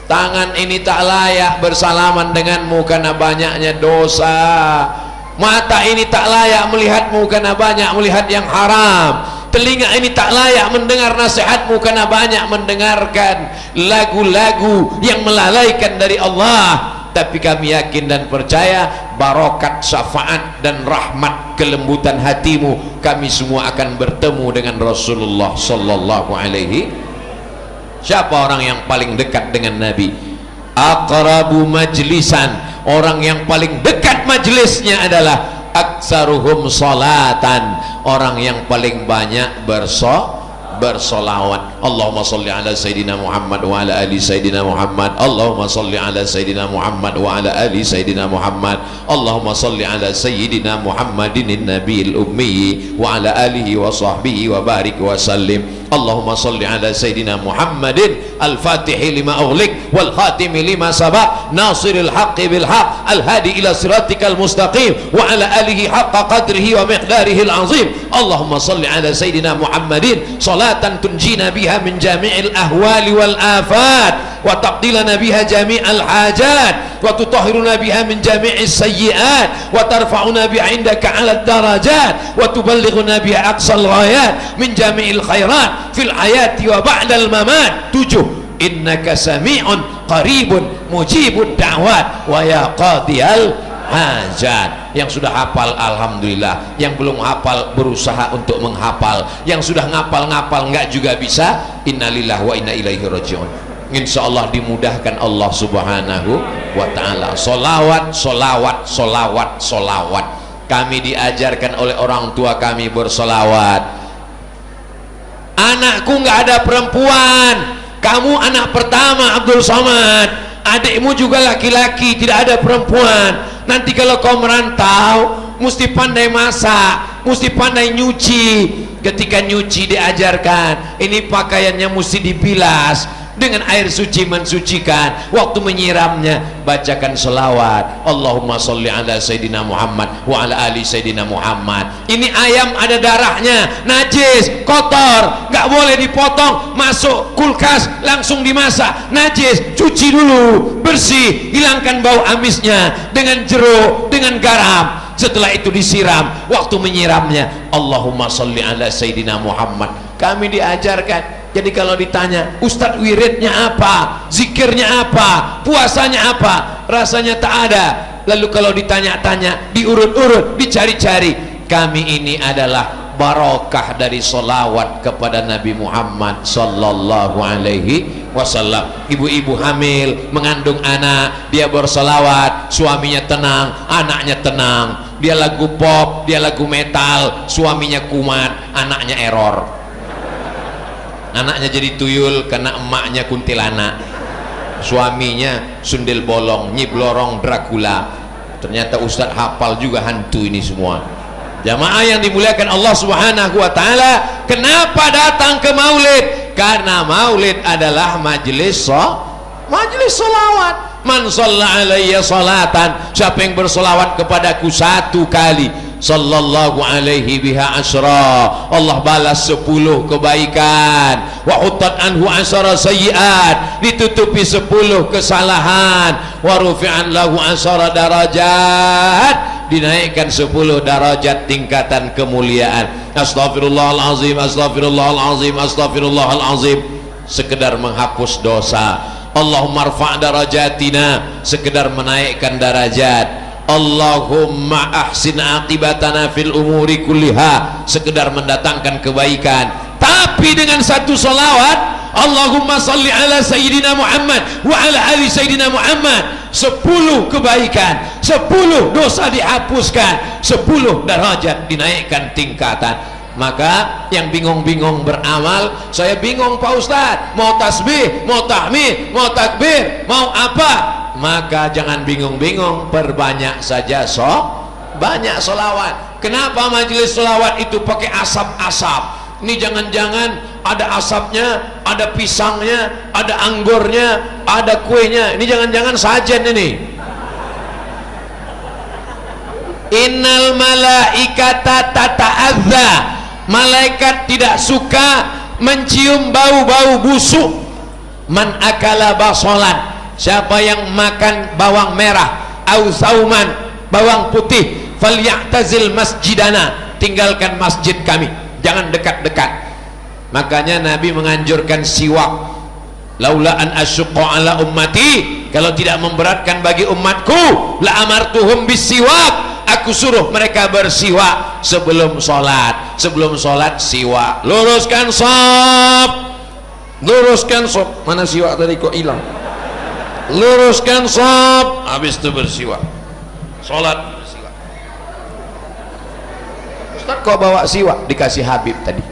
Speaker 1: tangan ini tak layak bersalaman denganmu karena banyaknya dosa, mata ini tak layak melihatmu karena banyak melihat yang haram, telinga ini tak layak mendengar nasihatmu karena banyak mendengarkan lagu-lagu yang melalaikan dari Allah. Tapi kami yakin dan percaya barokat syafaat dan rahmat kelembutan hatimu, kami semua akan bertemu dengan Rasulullah sallallahu alaihi. Siapa orang yang paling dekat dengan Nabi? Aqrabu majlisan, orang yang paling dekat majlisnya adalah aktsaruhum salatan, orang yang paling banyak bersolawat. Allahumma salli ala Sayyidina Muhammad wa ala ali Sayyidina Muhammad. Allahumma salli ala Sayyidina Muhammad wa ala ali Sayyidina Muhammad. Allahumma salli ala Sayyidina Muhammadin nabiyil ummi wa ala alihi wa sahbihi wa barik wa sallim. Allahumma salli ala Sayyidina Muhammadin al-fatihi lima ughliq wal khatimi lima sabaq nasiril haqqi bil haqq al hadi ila siratikal mustaqim wa ala alihi haqqa qadrihi wa miqdarihi al-azim. Allahumma salli ala Sayyidina Muhammadin salatan tunjina biha min jami'il ahwali wal afat wa taqdilana biha jami'al hajat wa tutahhiruna biha min jami'is sayyi'at wa tarfa'una biha indaka 'ala darajat wa tuballighuna biha aqsal ghayat min jami'il khairat fil hayati wa ba'dal mamat. 7. Innaka sami'un qaribun mujibud da'wat wa ya qadiyal hajat. Yang sudah hafal alhamdulillah, yang belum hafal berusaha untuk menghafal, yang sudah ngapal-ngapal enggak juga bisa, innalillahi wa inna ilaihi rajiun. Insyaallah dimudahkan Allah subhanahu wa ta'ala. Solawat, solawat, solawat, solawat. Kami diajarkan oleh orang tua kami bersolawat. Anakku nggak ada perempuan, kamu anak pertama Abdul Somad, adikmu juga laki-laki, tidak ada perempuan. Nanti kalau kau merantau mesti pandai masak, mesti pandai nyuci. Ketika nyuci diajarkan, ini pakaiannya mesti dibilas dengan air suci, mensucikan. Waktu menyiramnya bacakan selawat, Allahumma sholli ala Sayyidina Muhammad wa ala ali Sayyidina Muhammad. Ini ayam ada darahnya, najis, kotor, nggak boleh dipotong, masuk kulkas langsung dimasak, najis, cuci dulu, bersih, hilangkan bau amisnya dengan jeruk, dengan garam. Setelah itu disiram. Waktu menyiramnya Allahumma sholli ala Sayyidina Muhammad. Kami diajarkan. Jadi kalau ditanya, Ustadz wiridnya apa, zikirnya apa, puasanya apa, rasanya tak ada. Lalu kalau ditanya-tanya, diurut-urut, dicari-cari. Kami ini adalah barokah dari solawat kepada Nabi Muhammad sallallahu alaihi wasallam. Ibu-ibu hamil mengandung anak, dia bersolawat, suaminya tenang, anaknya tenang. Dia lagu pop, dia lagu metal, suaminya kumat, anaknya error. Anaknya jadi tuyul karena emaknya kuntilanak, suaminya sundel bolong, nyiblorong Dracula. Ternyata Ustadz hafal juga hantu ini semua. Jamaah yang dimuliakan Allah subhanahu wa ta'ala, kenapa datang ke maulid? Karena maulid adalah majelis solawat. Man shalla alayya salatan, siapa yang bersolawat kepadaku satu kali, sallallahu alaihi biha asyra, Allah balas 10 kebaikan. Wa hutat anhu asyara sayyiat, ditutupi 10 kesalahan. Wa rufi'an lahu asyara darajat, dinaikkan 10 darajat tingkatan kemuliaan. Astaghfirullahalazim, astaghfirullahalazim, astaghfirullahalazim. Sekedar menghapus dosa. Allahumma rfa' darajatina, sekedar menaikkan darajat. Allahumma ahsin aqibatana fil umuri kulliha, sekedar mendatangkan kebaikan. Tapi Tapi dengan satu salawat, Allahumma salli ala Sayyidina Muhammad wa ala ali Sayyidina Muhammad, 10 kebaikan, 10 dosa dihapuskan, 10 derajat dinaikkan tingkatan. Maka yang bingung-bingung beramal, saya bingung Pak Ustadz, mau tasbih, mau tahmid, mau takbir, mau apa? Maka jangan bingung-bingung, perbanyak saja banyak solawat. Kenapa majelis solawat itu pakai asap-asap? Ini jangan-jangan ada asapnya, ada pisangnya, ada anggurnya, ada kuenya. Ini jangan-jangan sajen ini. Innal malaikata tata'adza, malaikat tidak suka mencium bau-bau busuk. Man akala basolan, siapa yang makan bawang merah, au sauman, bawang putih, falyatazil masjidana, tinggalkan masjid kami, jangan dekat-dekat. Makanya Nabi menganjurkan siwak. Laula an asyqa ala ummati, kalau tidak memberatkan bagi umatku, la amartuhum bisiwak, aku suruh mereka bersiwak sebelum sholat. Sebelum sholat siwak. Luruskan shaf, luruskan shaf. Mana siwak tadi kok hilang? Luruskan shaf, habis itu bersiwak. Sholat bersiwak. Ustaz kok bawa siwak? Dikasih Habib tadi.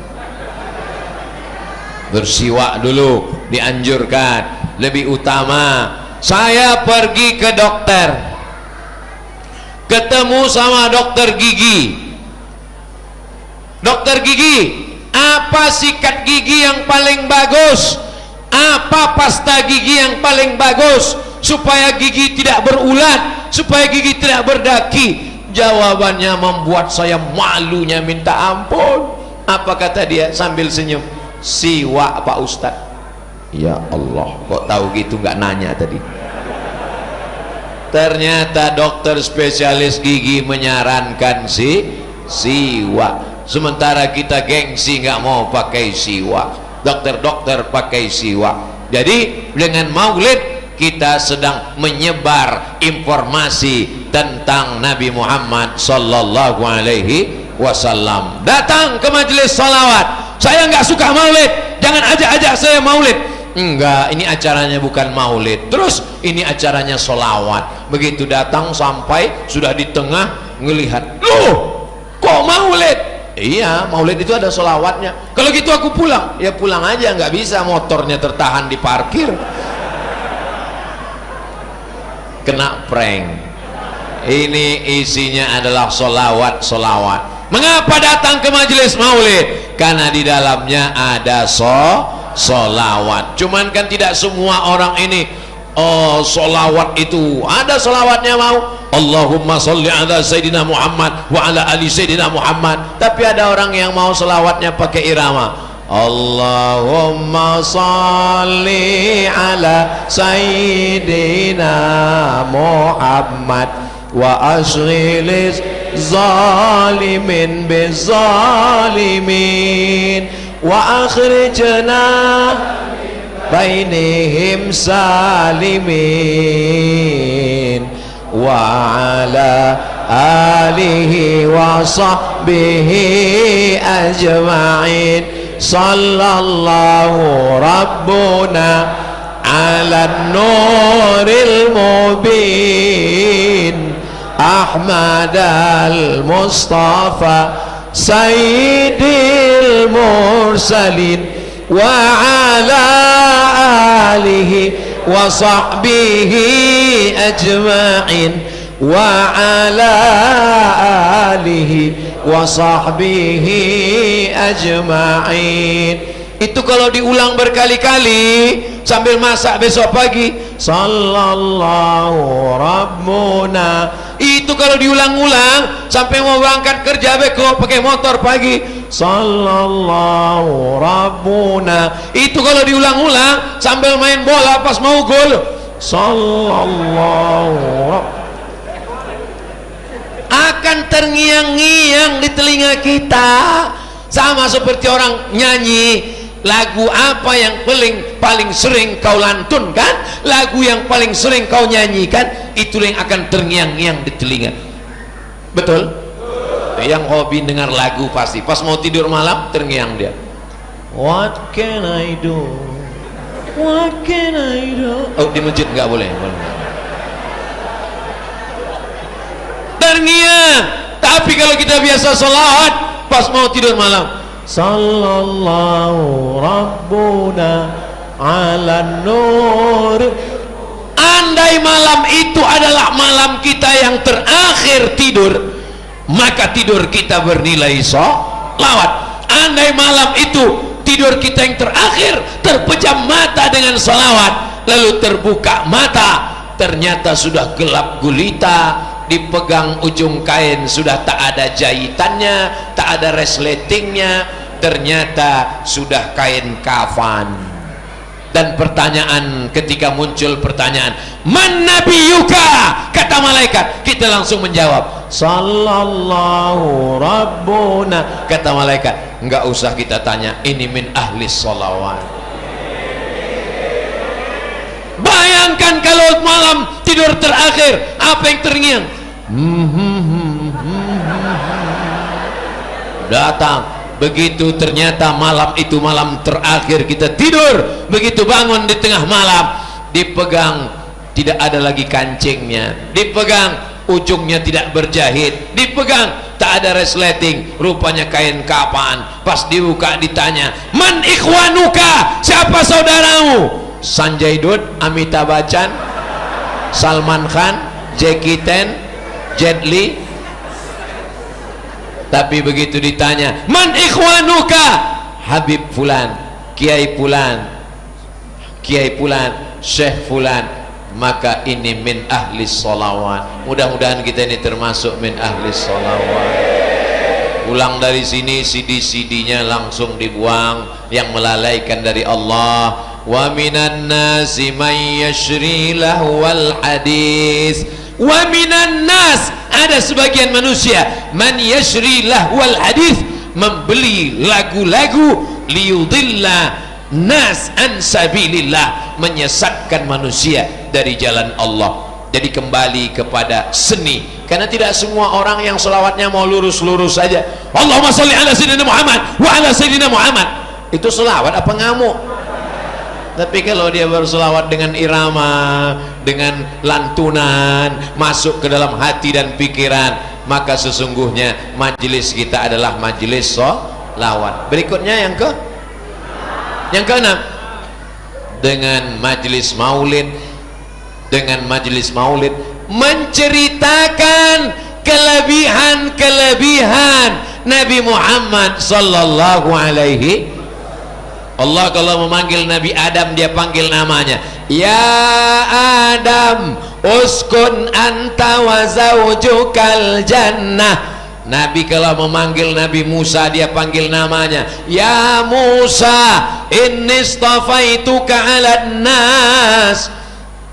Speaker 1: Bersiwak dulu dianjurkan, lebih utama. Saya pergi ke dokter, ketemu sama dokter gigi. Dokter gigi, apa sikat gigi yang paling bagus? Apa pasta gigi yang paling bagus supaya gigi tidak berulat, supaya gigi tidak berdaki? Jawabannya membuat saya malunya minta ampun. Apa kata dia sambil senyum? Siwak Pak Ustadz. Ya Allah, kok tahu gitu, nggak nanya tadi. Ternyata dokter spesialis gigi menyarankan siwak, sementara kita gengsi nggak mau pakai siwak. Dokter-dokter pakai siwak. Jadi dengan maulid kita sedang menyebar informasi tentang Nabi Muhammad sallallahu alaihi wasallam. Datang ke majelis salawat. Saya nggak suka maulid, jangan ajak-ajak saya maulid. Enggak, ini acaranya bukan maulid. Terus ini acaranya solawat. Begitu datang sampai sudah di tengah, ngelihat, loh kok maulid? Iya, maulid itu ada solawatnya. Kalau gitu aku pulang. Ya pulang aja, nggak bisa, motornya tertahan di parkir. Kena prank. Ini isinya adalah solawat. Mengapa datang ke majelis maulid? Karena di dalamnya ada solawat. Cuman kan tidak semua orang ini solawat itu ada solawatnya mau. Allahumma sholli ala Sayyidina Muhammad wa ala ali Sayyidina Muhammad. Tapi ada orang yang mau solawatnya pakai irama. Allahumma sholli ala Sayyidina Muhammad wa ashghilis zalimin bizalimin wa akhrijna bainihim salimin wa ala alihi wa sahbihi ajma'in sallallahu rabbuna ala nuril mubin Ahmad al-Mustafa Sayyidil Mursalin wa ala alihi wa sahbihi ajma'in wa ala alihi wa sahbihi ajma'in. Itu kalau diulang berkali-kali sambil masak besok pagi, sallallahu rabbuna. Itu kalau diulang-ulang sampai mau berangkat kerja beko pakai motor pagi, sallallahu rabbuna. Itu kalau diulang-ulang sambil main bola pas mau gol, sallallahu rabbuna. Akan terngiang-ngiang di telinga kita, sama seperti orang nyanyi. Lagu apa yang paling sering kau lantunkan, lagu yang paling sering kau nyanyikan, itu yang akan terngiang-ngiang di telinga. Betul? Yang hobi dengar lagu pasti pas mau tidur malam terngiang dia. What can I do? What can I do? Oh, di masjid nggak boleh. Terngiang. Tapi kalau kita biasa salawat pas mau tidur malam, sallallahu rabbuna ala nur. Andai malam itu adalah malam kita yang terakhir tidur, maka tidur kita bernilai salawat. Andai malam itu tidur kita yang terakhir, terpejam mata dengan salawat, lalu terbuka mata, ternyata sudah gelap gulita, dipegang ujung kain sudah tak ada jahitannya, tak ada resletingnya, ternyata sudah kain kafan. Dan pertanyaan, ketika muncul pertanyaan, man nabiyuka, kata malaikat, kita langsung menjawab sallallahu rabbuna. Kata malaikat, enggak usah kita tanya, ini min ahli sholawat. Bayangkan kalau malam tidur terakhir, apa yang terngiang? Datang. Begitu ternyata malam itu malam terakhir kita tidur, begitu bangun di tengah malam, dipegang, tidak ada lagi kancingnya, dipegang, ujungnya tidak berjahit, dipegang, tak ada resleting, rupanya kain kapan. Pas dibuka ditanya, man ikhwanuka, siapa saudaramu? Sanjay Dutt, Amitabh Bachchan, Salman Khan, Jackie Chan, Jet Li. Tapi begitu ditanya, man ikhwanuka, Habib Fulan, Kiai Fulan, Kiai Fulan, Syekh Fulan, maka ini min ahli sholawat. Mudah-mudahan kita ini termasuk min ahli sholawat. Pulang dari sini CD-CD-nya langsung dibuang, yang melalaikan dari Allah. Wa minan nasi may yashri lahwal hadis. Wa minan nas, ada sebagian manusia, man yashri lahwal hadis, membeli lagu-lagu, liyudilla nas an sabilillah, menyesatkan manusia dari jalan Allah. Jadi kembali kepada seni, karena tidak semua orang yang selawatnya mau lurus-lurus saja. Allahumma sholli ala sayyidina Muhammad wa ala sayyidina Muhammad, itu selawat apa ngamuk? Tapi kalau dia berselawat dengan irama, dengan lantunan, masuk ke dalam hati dan pikiran, maka sesungguhnya majelis kita adalah majelis sholawat. Berikutnya yang keenam, dengan majelis maulid, dengan majelis maulid menceritakan kelebihan-kelebihan Nabi Muhammad sallallahu alaihi. Allah kalau memanggil Nabi Adam, dia panggil namanya, ya Adam uskun anta wa zawjukal jannah. Nabi kalau memanggil Nabi Musa, dia panggil namanya, ya Musa inni istafaituka 'alan nas.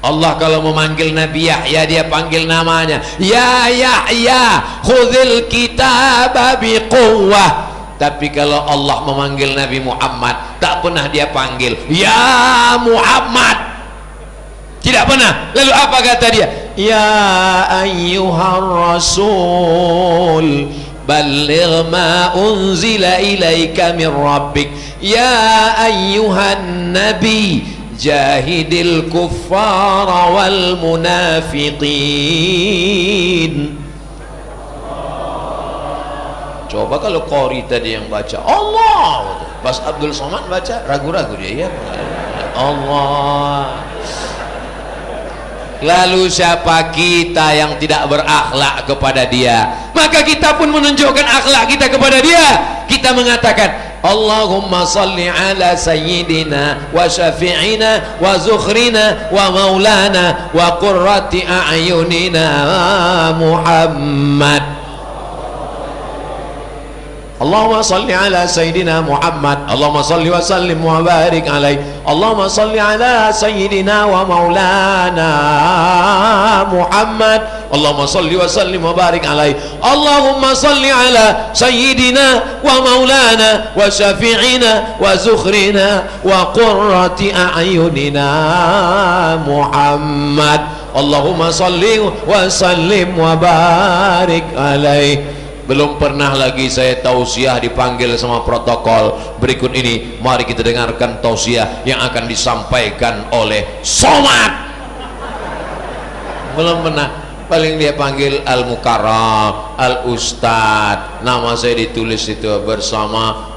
Speaker 1: Allah kalau memanggil Nabi Yahya, dia panggil namanya, ya Yahya khudhil kitaba biquwwah. Tapi kalau Allah memanggil Nabi Muhammad, tak pernah dia panggil ya Muhammad, tidak pernah. Lalu apa kata dia? Ya ayyuhar rasul balligh ma unzila ilaika min rabbik, ya ayyuhan nabi jahidil kuffara wal munafiqin. Coba kalau Qori tadi yang baca Allah, pas Abdul Somad baca ragu-ragu dia, ya Allah. Lalu siapa kita yang tidak berakhlak kepada dia? Maka kita pun menunjukkan akhlak kita kepada dia. Kita mengatakan Allahumma salli ala sayyidina wa syafi'ina wa zukhrina wa maulana wa qurrati a'yunina Muhammad. Allahumma salli ala sayyidina Muhammad, Allahumma salli wa sallim wa barik alaih, Allahumma salli ala sayyidina wa maulana Muhammad, Allahumma salli wa sallim wa barik alaih, Allahumma salli ala sayyidina wa maulana wa syafi'ina wa zukhrina wa qurrati a'yunina Muhammad, Allahumma salli wa sallim wa barik alaih. Belum pernah lagi saya tausiah dipanggil sama protokol. Berikut ini mari kita dengarkan tausiah yang akan disampaikan oleh Somad. Belum pernah. Paling dia panggil Al-Mukarram, Al-Ustad. Nama saya ditulis itu bersama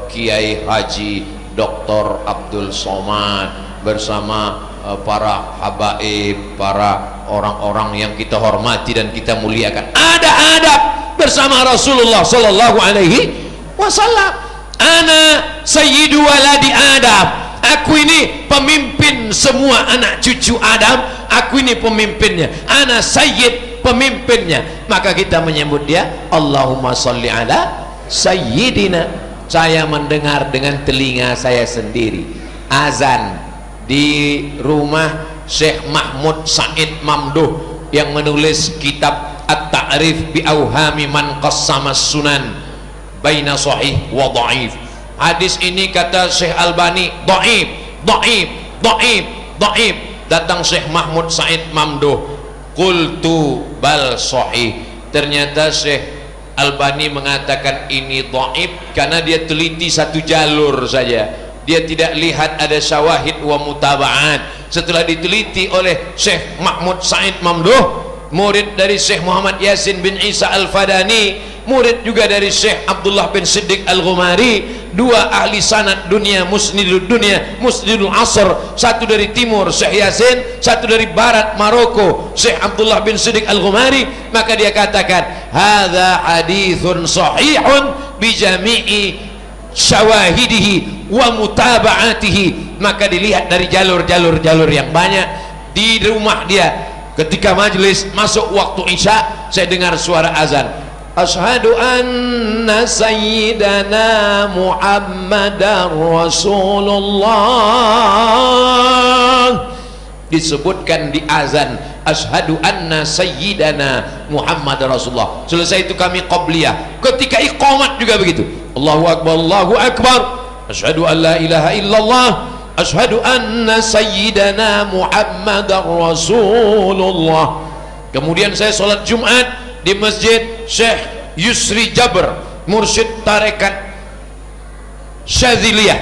Speaker 1: Kiai Haji Dr. Abdul Somad, bersama para habaib, para orang-orang yang kita hormati dan kita muliakan. Ada adab bersama Rasulullah sallallahu alaihi wasallam. Ana sayyidu waladi Adam. Aku ini pemimpin semua anak cucu Adam. Aku ini pemimpinnya. Ana sayyid, pemimpinnya. Maka kita menyebut dia Allahumma sholli ala sayyidina. Saya mendengar dengan telinga saya sendiri azan di rumah Syekh Mahmud Said Mamduh yang menulis kitab At-Ta'rif bi Auhami Man Qassama Sunan baina sahih wa dhaif. Hadis ini kata Syekh Albani dhaif, dhaif, dhaif, dhaif. Datang Syekh Mahmud Said Mamduh, qultu bal sahih. Ternyata Syekh Albani mengatakan ini dhaif karena dia teliti satu jalur saja. Dia tidak lihat ada syawahid wa mutaba'at. Setelah diteliti oleh Syekh Mahmud Said Mamduh, murid dari Syekh Muhammad Yasin bin Isa Al-Fadani, murid juga dari Syekh Abdullah bin Siddiq Al-Ghumari, dua ahli sanad dunia, musnidul dunia, musnidul asr, satu dari timur Syekh Yasin, satu dari barat Maroko Syekh Abdullah bin Siddiq Al-Ghumari. Maka dia katakan hadza hadithun sahihun bi jami'i syawahidihi wa mutaba'atihi. Maka dilihat dari jalur-jalur yang banyak. Di rumah dia ketika majelis masuk waktu Isya, saya dengar suara azan, Ashhadu anna sayyidana Muhammadar Rasulullah. Disebutkan di azan Ashhadu anna sayyidana Muhammadar Rasulullah. Selesai itu kami qabliyah. Ketika iqamat juga begitu, Allahu Akbar, Allahu Akbar, Ashhadu an la ilaha illallah, Ashhadu anna sayyidana Muhammadar Rasulullah. Kemudian saya sholat Jumat di masjid Syekh Yusri Jabr, mursyid tarekat Syadziliyah.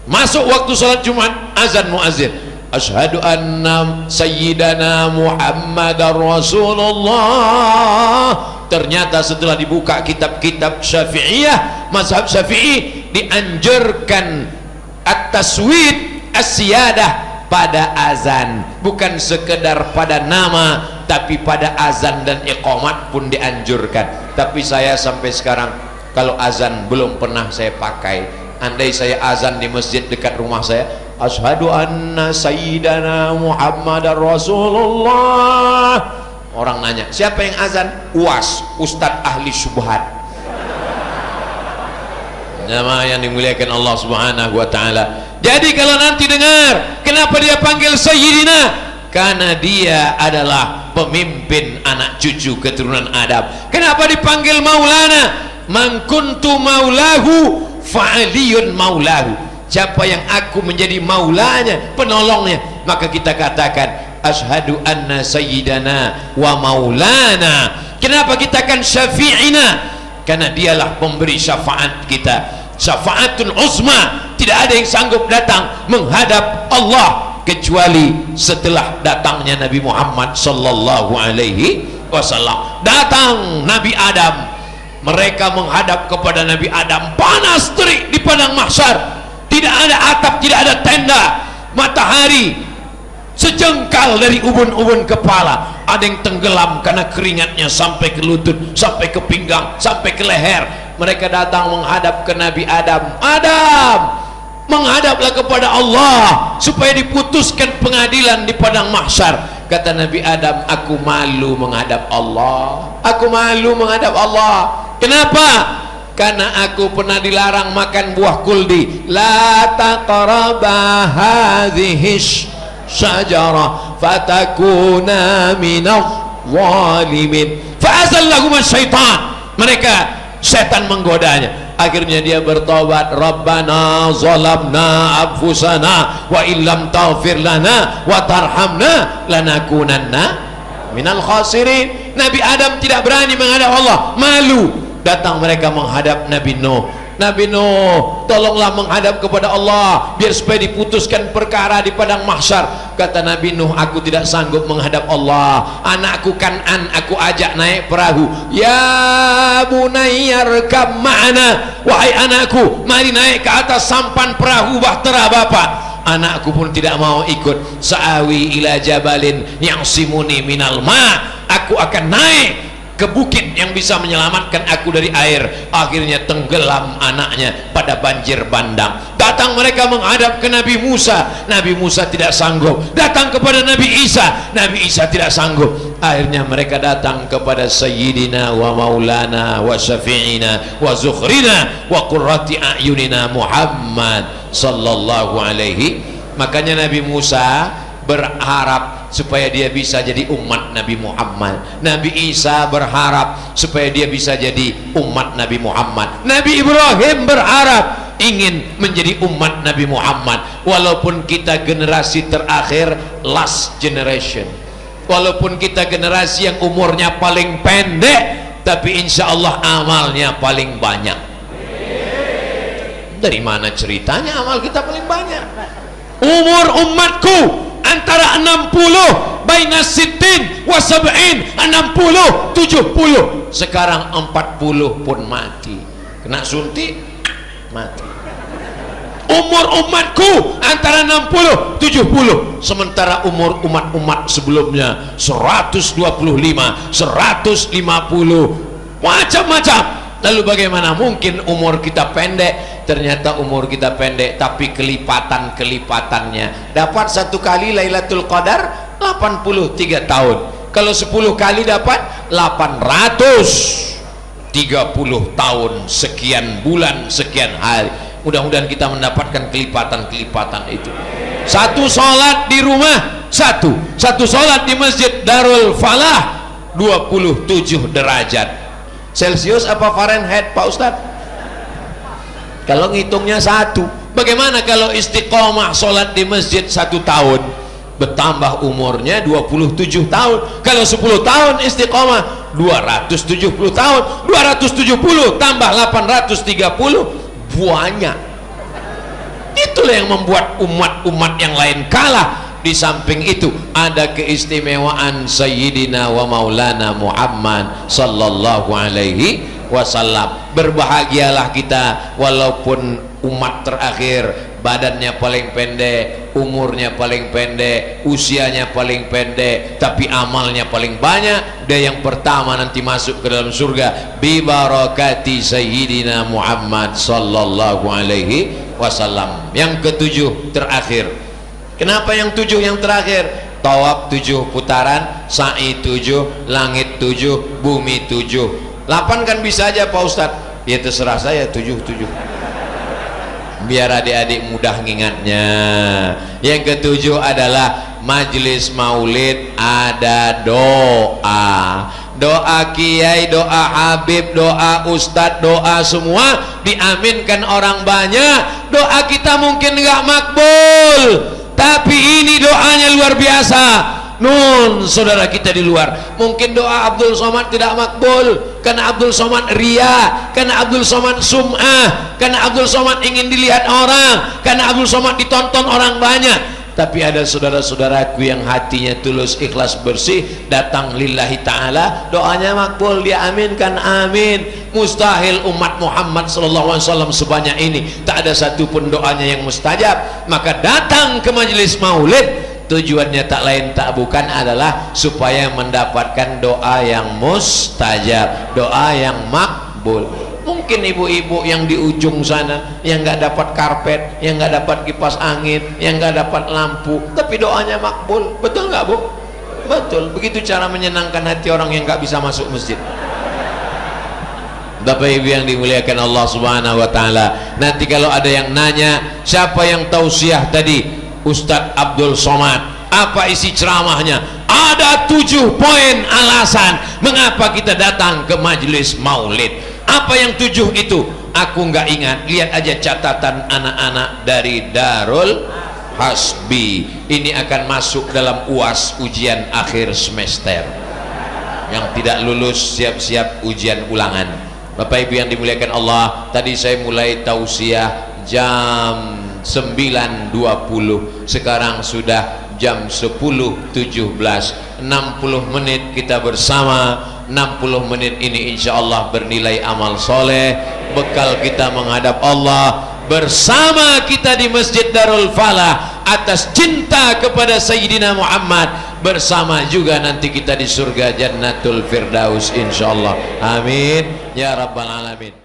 Speaker 1: Masuk waktu sholat Jumat, azan muazzin, Ashhadu anna sayyidana Muhammadar Rasulullah. Ternyata setelah dibuka kitab-kitab Syafi'iyah, mazhab Syafi'i, dianjurkan at-taswid as-siyadah pada azan, bukan sekedar pada nama, tapi pada azan dan iqamat pun dianjurkan. Tapi saya sampai sekarang kalau azan belum pernah saya pakai. Andai saya azan di masjid dekat rumah saya, Ashhadu anna sayyidana Muhammadar Rasulullah, orang nanya siapa yang azan? UAS, Ustadz ahli syubhat. Jamaah yang dimuliakan Allah Subhanahu wa taala. Jadi kalau nanti dengar kenapa dia panggil Sayyidina, karena dia adalah pemimpin anak cucu keturunan Adam. Kenapa dipanggil Maulana? Man kuntu maulahu fa'aliyun maulahu. Siapa yang aku menjadi maulanya, penolongnya, maka kita katakan Ashhadu anna sayyidana wa maulana. Kenapa kita kan syafi'ina? Karena dialah pemberi syafaat kita, syafaatul uzma. Tidak ada yang sanggup datang menghadap Allah kecuali setelah datangnya Nabi Muhammad sallallahu alaihi wasallam. Datang Nabi Adam, mereka menghadap kepada Nabi Adam, panas terik di padang mahsyar, tidak ada atap, tidak ada tenda, matahari sejengkal dari ubun-ubun kepala. Ada yang tenggelam karena keringatnya sampai ke lutut, sampai ke pinggang, sampai ke leher. Mereka datang menghadap ke Nabi Adam. Adam, menghadaplah kepada Allah supaya diputuskan pengadilan di padang mahsyar. Kata Nabi Adam, aku malu menghadap Allah, aku malu menghadap Allah. Kenapa? Karena aku pernah dilarang makan buah kuldi. La taqraba hadhihi syajarah fatakuna minadh zalimin. Fa'azallahuma syaitan. Mereka, setan menggodanya. Akhirnya dia bertobat, Rabbana zalamna anfusana wa illam taghfir lana wa tarhamna lanakunanna minal khasirin. Nabi Adam tidak berani menghadap Allah, malu. Datang mereka menghadap Nabi Nuh. Nabi Nuh, tolonglah menghadap kepada Allah biar supaya diputuskan perkara di padang mahsyar. Kata Nabi Nuh, aku tidak sanggup menghadap Allah. Anakku Kan'an aku ajak naik perahu. Ya bunayya rkab ma'ana, wahai anakku, mari naik ke atas sampan perahu bahtera bapak. Anakku pun tidak mau ikut. Sa'awi ila jabalin ya'simuni minal ma', aku akan naik ke bukit yang bisa menyelamatkan aku dari air. Akhirnya tenggelam anaknya pada banjir bandang. Datang mereka menghadap ke Nabi Musa. Nabi Musa tidak sanggup. Datang kepada Nabi Isa. Nabi Isa tidak sanggup. Akhirnya mereka datang kepada Sayyidina wa Maulana wa Syafi'ina wa Zukhrina wa Qurrati A'yunina Muhammad sallallahu alaihi. Makanya Nabi Musa berharap supaya dia bisa jadi umat Nabi Muhammad. Nabi Isa berharap supaya dia bisa jadi umat Nabi Muhammad. Nabi Ibrahim berharap ingin menjadi umat Nabi Muhammad. Walaupun kita generasi terakhir, last generation, walaupun kita generasi yang umurnya paling pendek, tapi insya Allah amalnya paling banyak. Dari mana ceritanya amal kita paling banyak? Umur umatku antara 60 baina sittin wa sab'in, 60 70, sekarang 40 pun mati, kena suntik mati. Umur umatku antara 60 70, sementara umur umat-umat sebelumnya 125 150, macam-macam. Lalu bagaimana mungkin umur kita pendek? Ternyata umur kita pendek, tapi kelipatan-kelipatannya. Dapat satu kali Lailatul Qadar 83 tahun. Kalau 10 kali dapat 830 tahun, sekian bulan, sekian hari. Mudah-mudahan kita mendapatkan kelipatan-kelipatan itu. Satu sholat di rumah, satu sholat di Masjid Darul Falah 27 derajat. Celcius apa Fahrenheit Pak Ustadz? Kalau ngitungnya satu. Bagaimana kalau istiqomah sholat di masjid 1 tahun, bertambah umurnya 27 tahun. Kalau 10 tahun istiqomah 270 tahun, 270 tambah 830, banyak. Itulah yang membuat umat-umat yang lain kalah. Di samping itu ada keistimewaan Sayyidina wa Maulana Muhammad sallallahu alaihi wasallam. Berbahagialah kita walaupun umat terakhir, badannya paling pendek, umurnya paling pendek, usianya paling pendek, tapi amalnya paling banyak. Dia yang pertama nanti masuk ke dalam surga bi barakati Sayyidina Muhammad sallallahu alaihi wasallam. Yang ketujuh terakhir. Kenapa yang 7 yang terakhir? Tawaf 7 putaran, sa'i 7, langit 7, bumi 7. 8 kan bisa aja Pak Ustadz. Ya terserah saya 7 biar adik-adik mudah ngingatnya. Yang ketujuh adalah majelis maulid, ada doa. Doa kiai, doa habib, doa ustadz, doa semua diaminkan orang banyak. Doa kita mungkin nggak makbul, tapi ini doanya luar biasa. Nun, saudara kita di luar, mungkin doa Abdul Somad tidak makbul karena Abdul Somad ria, karena Abdul Somad sum'ah, karena Abdul Somad ingin dilihat orang, karena Abdul Somad ditonton orang banyak. Tapi ada saudara-saudaraku yang hatinya tulus, ikhlas, bersih, datang lillahi ta'ala, doanya makbul, dia aminkan, amin. Mustahil umat Muhammad SAW sebanyak ini tak ada satupun doanya yang mustajab. Maka datang ke majelis maulid, tujuannya tak lain tak bukan adalah supaya mendapatkan doa yang mustajab, doa yang makbul. Mungkin ibu-ibu yang di ujung sana yang nggak dapat karpet, yang nggak dapat kipas angin, yang nggak dapat lampu, tapi doanya makbul. Betul nggak Bu? Betul. Begitu cara menyenangkan hati orang yang nggak bisa masuk masjid. Bapak Ibu yang dimuliakan Allah Subhanahu wa taala, nanti kalau ada yang nanya siapa yang tausiah tadi, Ustadz Abdul Somad, apa isi ceramahnya? Ada 7 poin alasan mengapa kita datang ke majelis maulid. Apa yang 7 itu? Aku nggak ingat. Lihat aja catatan anak-anak dari Darul Hasbi. Ini akan masuk dalam UAS, ujian akhir semester. yang tidak lulus siap-siap ujian ulangan. Bapak Ibu yang dimuliakan Allah, tadi saya mulai tausiah jam 9.20, sekarang sudah jam 10.17, 60 menit kita bersama. 60 menit ini insya Allah bernilai amal soleh, bekal kita menghadap Allah bersama kita di Masjid Darul Falah atas cinta kepada Sayyidina Muhammad, bersama juga nanti kita di surga Jannatul Firdaus insya Allah. Amin ya Rabbal Alamin.